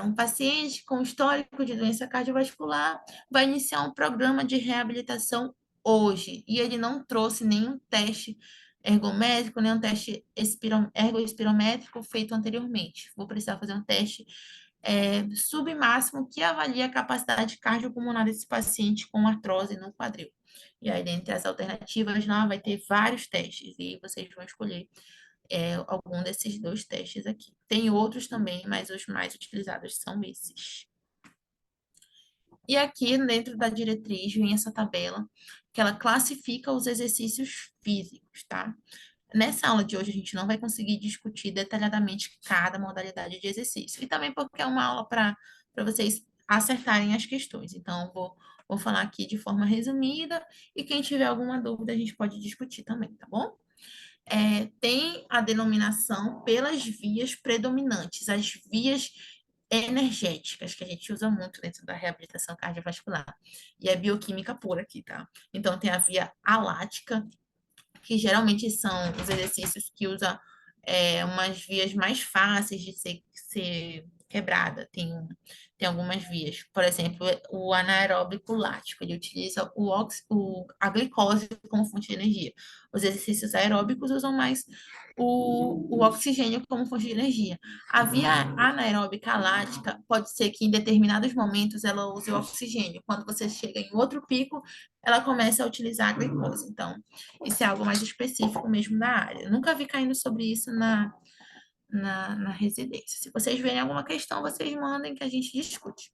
um paciente com histórico de doença cardiovascular vai iniciar um programa de reabilitação hoje e ele não trouxe nenhum teste ergométrico, nenhum teste ergoespirométrico feito anteriormente. Vou precisar fazer um teste submáximo que avalia a capacidade cardiopulmonar desse paciente com artrose no quadril. E aí, dentre as alternativas, lá vai ter vários testes e vocês vão escolher algum desses dois testes aqui. Tem outros também, mas os mais utilizados são esses. E aqui, dentro da diretriz, vem essa tabela que ela classifica os exercícios físicos, tá? Nessa aula de hoje, a gente não vai conseguir discutir detalhadamente cada modalidade de exercício. E também porque é uma aula para vocês acertarem as questões. Então, vou falar aqui de forma resumida e quem tiver alguma dúvida, a gente pode discutir também, tá bom? Tem a denominação pelas vias predominantes, as vias energéticas, que a gente usa muito dentro da reabilitação cardiovascular. E é bioquímica pura aqui, tá? Então, tem a via alática, que geralmente são os exercícios que usam umas vias mais fáceis de ser quebrada. Tem algumas vias. Por exemplo, o anaeróbico lático, ele utiliza a glicose como fonte de energia. Os exercícios aeróbicos usam mais o oxigênio como fonte de energia. A via anaeróbica lática pode ser que em determinados momentos ela use o oxigênio. Quando você chega em outro pico, ela começa a utilizar a glicose. Então, isso é algo mais específico mesmo da área. Eu nunca vi caindo sobre isso na residência. Se vocês verem alguma questão, vocês mandem que a gente discute.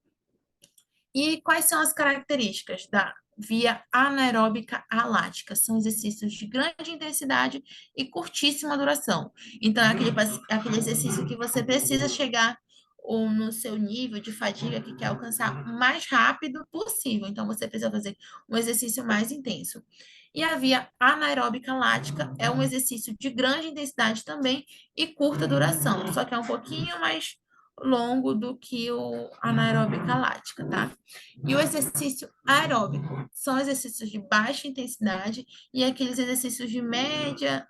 E quais são as características da via anaeróbica alática? São exercícios de grande intensidade e curtíssima duração. Então, é aquele exercício que você precisa chegar no seu nível de fadiga que quer alcançar o mais rápido possível. Então, você precisa fazer um exercício mais intenso. E a via anaeróbica lática é um exercício de grande intensidade também e curta duração, só que é um pouquinho mais longo do que o anaeróbica lática, tá? E o exercício aeróbico são exercícios de baixa intensidade e aqueles exercícios de média,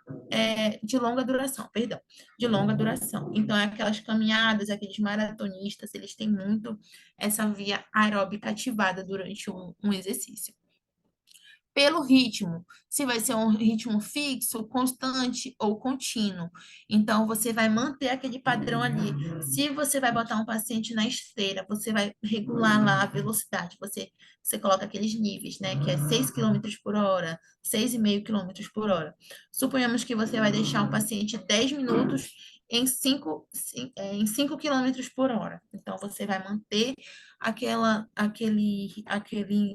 de longa duração, perdão, de longa duração. Então, é aquelas caminhadas, aqueles maratonistas, eles têm muito essa via aeróbica ativada durante um exercício pelo ritmo, se vai ser um ritmo fixo, constante ou contínuo. Então, você vai manter aquele padrão ali. Se você vai botar um paciente na esteira, você vai regular lá a velocidade. Você coloca aqueles níveis, né? Que é 6 quilômetros por hora, 6,5 quilômetros por hora. Suponhamos que você vai deixar o paciente 10 minutos em 5 quilômetros por hora. Então, você vai manter aquele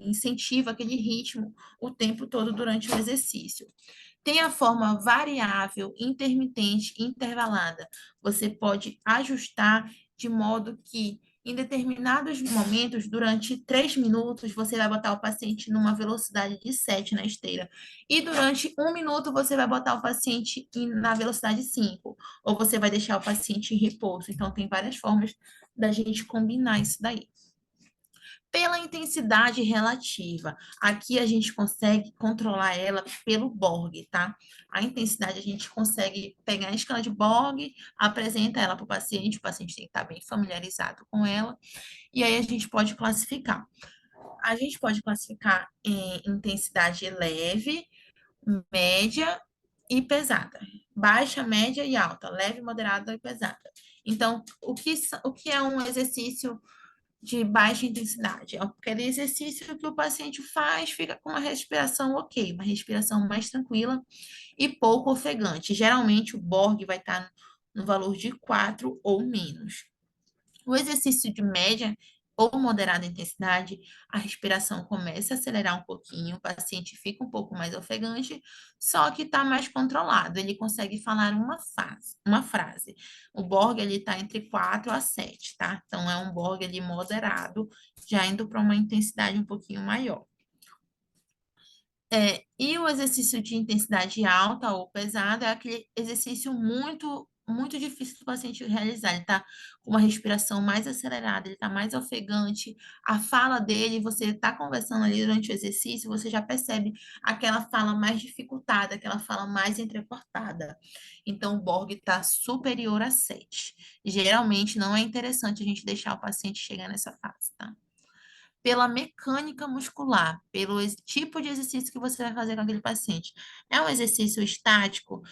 incentivo, aquele ritmo o tempo todo durante o exercício. Tem a forma variável, intermitente e intervalada. Você pode ajustar de modo que, em determinados momentos, durante 3 minutos, você vai botar o paciente numa velocidade de 7 na esteira. E durante 1 minuto, você vai botar o paciente na velocidade 5. Ou você vai deixar o paciente em repouso. Então, tem várias formas da gente combinar isso daí pela intensidade relativa. Aqui a gente consegue controlar ela pelo Borg, tá? A intensidade a gente consegue pegar a escala de Borg, apresenta ela para o paciente tem que estar bem familiarizado com ela, e aí a gente pode classificar. A gente pode classificar em intensidade leve, média e pesada. Baixa, média e alta, leve, moderada e pesada. Então, o que é um exercício de baixa intensidade. É aquele exercício que o paciente faz, fica com uma respiração ok, uma respiração mais tranquila e pouco ofegante. Geralmente o Borg vai estar no valor de 4 ou menos. O exercício de média ou moderada intensidade, a respiração começa a acelerar um pouquinho, o paciente fica um pouco mais ofegante, só que está mais controlado, ele consegue falar uma frase. O Borg ele está entre 4 a 7, tá? Então é um Borg ali moderado, já indo para uma intensidade um pouquinho maior. E o exercício de intensidade alta ou pesada é aquele exercício muito difícil do paciente realizar. Ele está com uma respiração mais acelerada, ele está mais ofegante. A fala dele, você está conversando ali durante o exercício, você já percebe aquela fala mais dificultada, aquela fala mais entrecortada. Então, o Borg está superior a 7. Geralmente, não é interessante a gente deixar o paciente chegar nessa fase, tá? pela mecânica muscular, pelo tipo de exercício que você vai fazer com aquele paciente. É um exercício estático?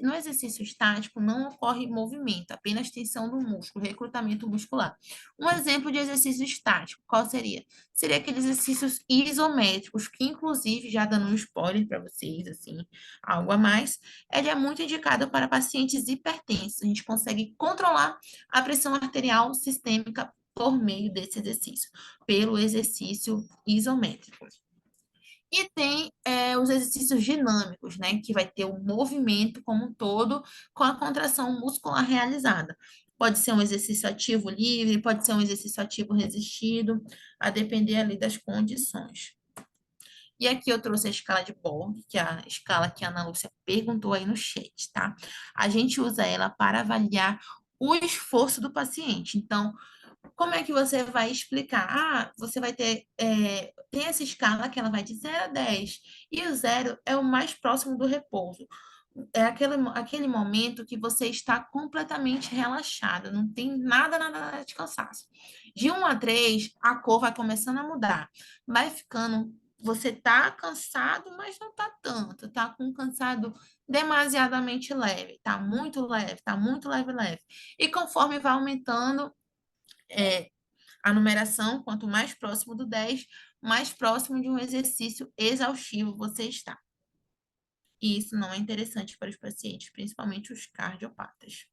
No exercício estático não ocorre movimento, apenas tensão do músculo, recrutamento muscular. Um exemplo de exercício estático, qual seria? Seria aqueles exercícios isométricos, que inclusive, já dando um spoiler para vocês, assim, algo a mais, ele é muito indicado para pacientes hipertensos. A gente consegue controlar a pressão arterial sistêmica por meio desse exercício, pelo exercício isométrico. E tem os exercícios dinâmicos, né, que vai ter o movimento como um todo com a contração muscular realizada. Pode ser um exercício ativo livre, pode ser um exercício ativo resistido, a depender ali das condições. E aqui eu trouxe a escala de Borg, que é a escala que a Ana Lúcia perguntou aí no chat, tá? A gente usa ela para avaliar o esforço do paciente. Então, como é que você vai explicar? Ah, você vai ter, tem essa escala que ela vai de 0 a 10, e o zero é o mais próximo do repouso. É aquele momento que você está completamente relaxado, não tem nada de cansaço. De 1 a 3, a cor vai começando a mudar. Vai ficando, você tá cansado, mas não tá tanto, tá com um cansado demasiadamente leve, tá muito leve, leve. E conforme vai aumentando, é, a numeração, quanto mais próximo do 10, mais próximo de um exercício exaustivo você está. E isso não é interessante para os pacientes, principalmente os cardiopatas.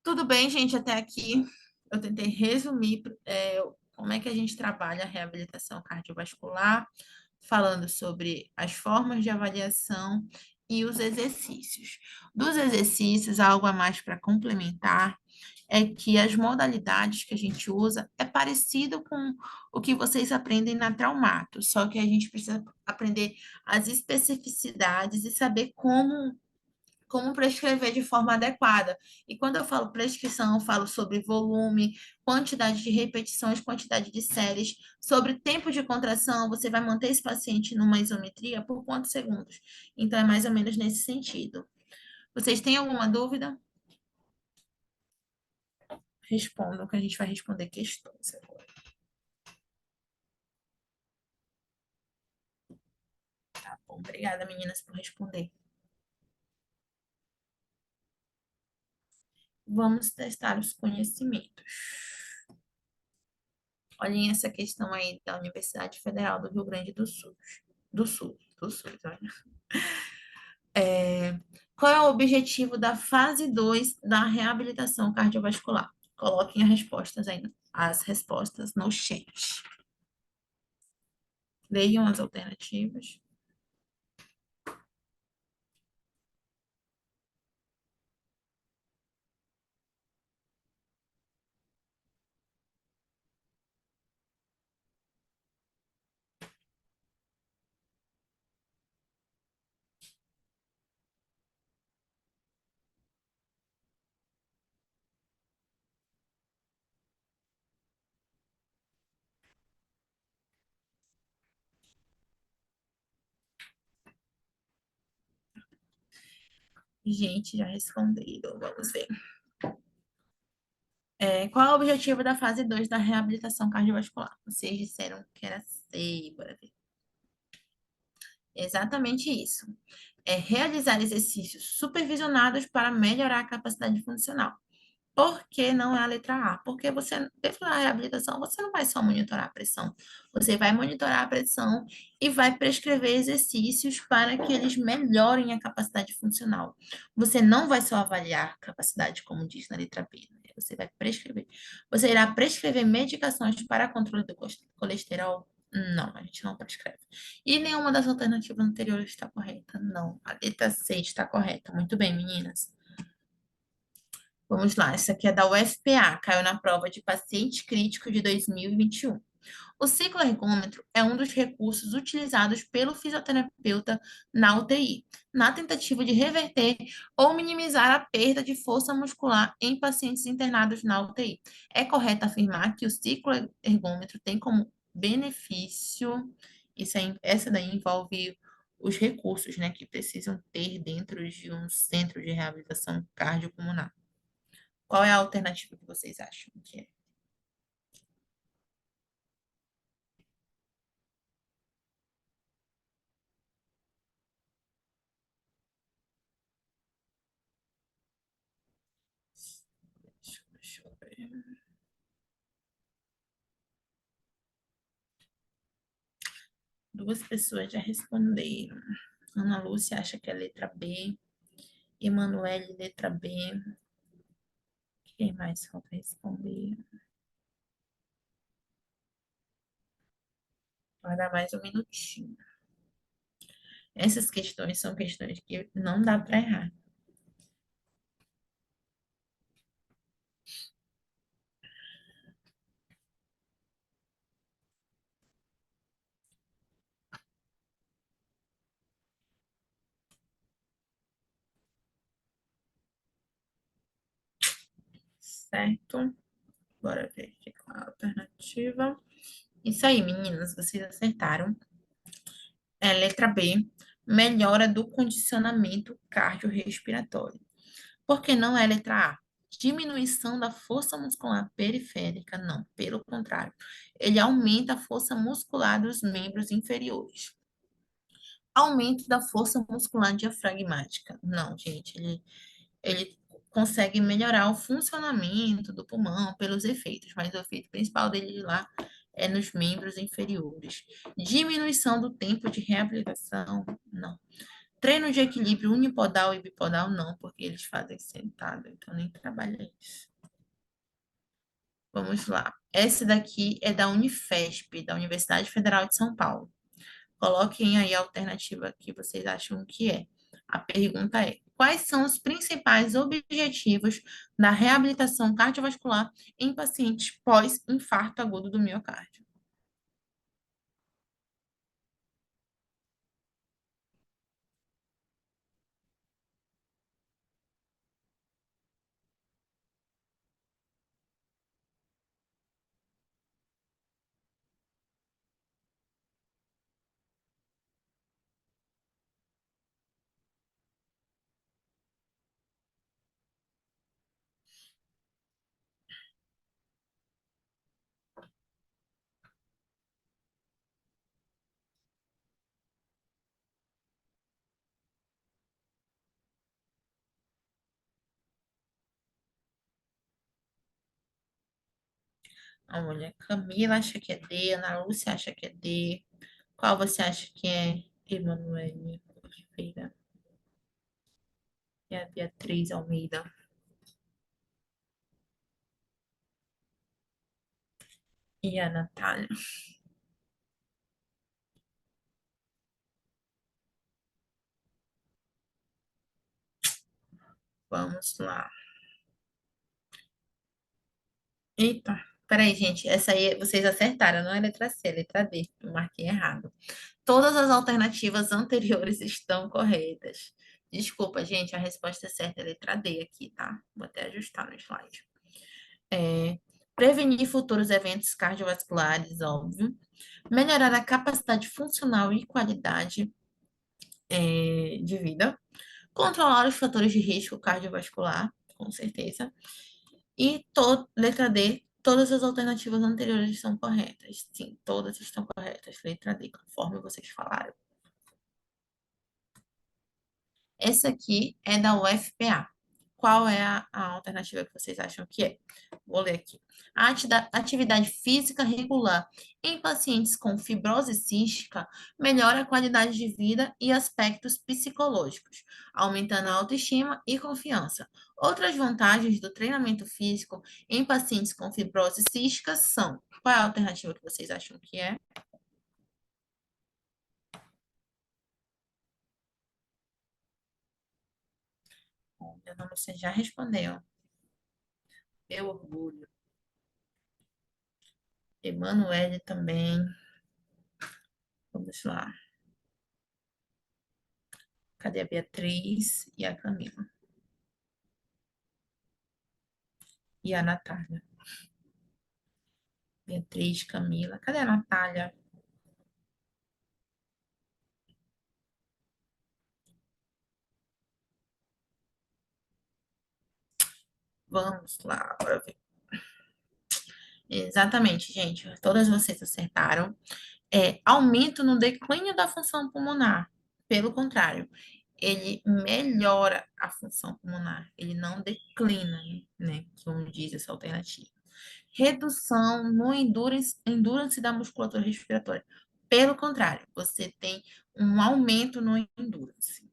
Tudo bem, gente, até aqui eu tentei resumir como é que a gente trabalha a reabilitação cardiovascular, falando sobre as formas de avaliação e os exercícios. Dos exercícios, algo a mais para complementar é que as modalidades que a gente usa é parecido com o que vocês aprendem na Traumato, só que a gente precisa aprender as especificidades e saber como prescrever de forma adequada. E quando eu falo prescrição, eu falo sobre volume, quantidade de repetições, quantidade de séries, sobre tempo de contração, você vai manter esse paciente numa isometria por quantos segundos? Então, é mais ou menos nesse sentido. Vocês têm alguma dúvida? Respondam, que a gente vai responder questões agora. Tá bom, obrigada, meninas, por responder. Vamos testar os conhecimentos. Olhem essa questão aí da Universidade Federal do Rio Grande do Sul. Do Sul, olha. Qual é o objetivo da fase 2 da reabilitação cardiovascular? Coloquem as respostas no chat. Leiam as alternativas. Gente, já responderam. Vamos ver. Qual é o objetivo da fase 2 da reabilitação cardiovascular? Vocês disseram que era C, bora ver. Exatamente isso. É realizar exercícios supervisionados para melhorar a capacidade funcional. Por que não é a letra A? Porque você, dentro da reabilitação, você não vai só monitorar a pressão, você vai monitorar a pressão e vai prescrever exercícios para que eles melhorem a capacidade funcional. Você não vai só avaliar capacidade, como diz na letra B, né? Você vai prescrever. Você irá prescrever medicações para controle do colesterol? Não, a gente não prescreve. E nenhuma das alternativas anteriores está correta? Não. A letra C está correta. Muito bem, meninas. Vamos lá, essa aqui é da UFPA, caiu na prova de paciente crítico de 2021. O cicloergômetro é um dos recursos utilizados pelo fisioterapeuta na UTI, na tentativa de reverter ou minimizar a perda de força muscular em pacientes internados na UTI. É correto afirmar que o cicloergômetro tem como benefício, essa daí envolve os recursos, né, que precisam ter dentro de um centro de reabilitação cardiopulmonar. Qual é a alternativa que vocês acham que é? Duas pessoas já responderam. Ana Lúcia acha que é letra B. Emanuele, letra B. Quem mais falta responder? Vai dar mais um minutinho. Essas questões são questões que não dá para errar, certo? Bora ver aqui qual é a alternativa. Isso aí, meninas, vocês acertaram. É letra B, melhora do condicionamento cardiorrespiratório. Porque não é letra A. Diminuição da força muscular periférica, não, pelo contrário. Ele aumenta a força muscular dos membros inferiores. Aumento da força muscular diafragmática. Não, gente, ele consegue melhorar o funcionamento do pulmão pelos efeitos, mas o efeito principal dele lá é nos membros inferiores. Diminuição do tempo de reabilitação, não. Treino de equilíbrio unipodal e bipodal, não, porque eles fazem sentado, então nem trabalha isso. Vamos lá. Essa daqui é da Unifesp, da Universidade Federal de São Paulo. Coloquem aí a alternativa que vocês acham que é. A pergunta é: quais são os principais objetivos da reabilitação cardiovascular em pacientes pós-infarto agudo do miocárdio? Olha, Camila acha que é D, Ana Lúcia acha que é D. Qual você acha que é, Emanuele Oliveira? E a Beatriz Almeida? E a Natália? Vamos lá. Eita, peraí, gente. Essa aí vocês acertaram, não é letra C, é letra D. Eu marquei errado. Todas as alternativas anteriores estão corretas. Desculpa, gente, a resposta certa é letra D aqui, tá? Vou até ajustar no slide. É, prevenir futuros eventos cardiovasculares, óbvio. Melhorar a capacidade funcional e qualidade, de vida. Controlar os fatores de risco cardiovascular, com certeza. E letra D, todas as alternativas anteriores estão corretas. Sim, todas estão corretas. Letra D, conforme vocês falaram. Essa aqui é da UFPA. Qual é a alternativa que vocês acham que é? Vou ler aqui. A atividade física regular em pacientes com fibrose cística melhora a qualidade de vida e aspectos psicológicos, aumentando a autoestima e confiança. Outras vantagens do treinamento físico em pacientes com fibrose cística são: qual é a alternativa que vocês acham que é? Olha, não, você já respondeu. Meu orgulho. Emanuele também. Vamos lá. Cadê a Beatriz e a Camila? E a Natália? Beatriz, Camila. Cadê a Natália? Vamos lá, bora ver. Exatamente, gente. Todas vocês acertaram. Aumento no declínio da função pulmonar. Pelo contrário, ele melhora a função pulmonar, ele não declina, né? Como diz essa alternativa. Redução no endurance da musculatura respiratória. Pelo contrário, você tem um aumento no endurance.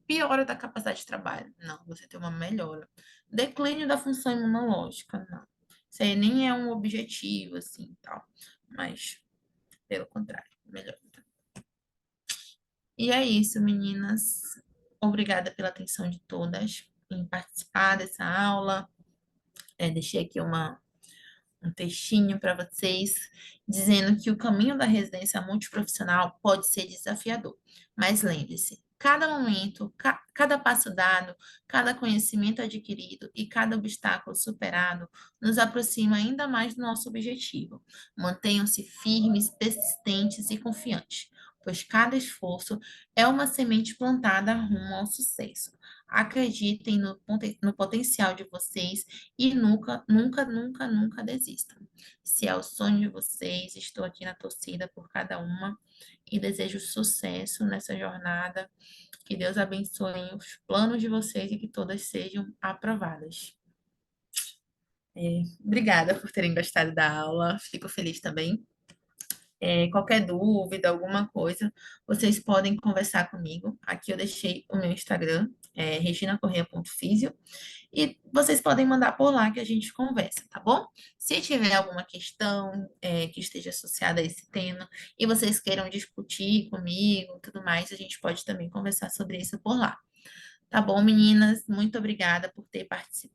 Piora da capacidade de trabalho? Não, você tem uma melhora. Declínio da função imunológica? Não. Isso aí nem é um objetivo, assim, tal. Mas, pelo contrário, melhora. E é isso, meninas. Obrigada pela atenção de todas em participar dessa aula. Deixei aqui um textinho para vocês, dizendo que o caminho da residência multiprofissional pode ser desafiador. Mas lembre-se, cada momento, cada passo dado, cada conhecimento adquirido e cada obstáculo superado nos aproxima ainda mais do nosso objetivo. Mantenham-se firmes, persistentes e confiantes, pois cada esforço é uma semente plantada rumo ao sucesso. Acreditem no potencial de vocês e nunca, nunca, nunca, nunca desistam. Se é o sonho de vocês, estou aqui na torcida por cada uma e desejo sucesso nessa jornada. Que Deus abençoe os planos de vocês e que todas sejam aprovadas. Obrigada por terem gostado da aula. Fico feliz também. Qualquer dúvida, alguma coisa, vocês podem conversar comigo. Aqui eu deixei o meu Instagram, reginacorreia.fisio. E vocês podem mandar por lá que a gente conversa, tá bom? Se tiver alguma questão que esteja associada a esse tema e vocês queiram discutir comigo e tudo mais, a gente pode também conversar sobre isso por lá. Tá bom, meninas? Muito obrigada por ter participado.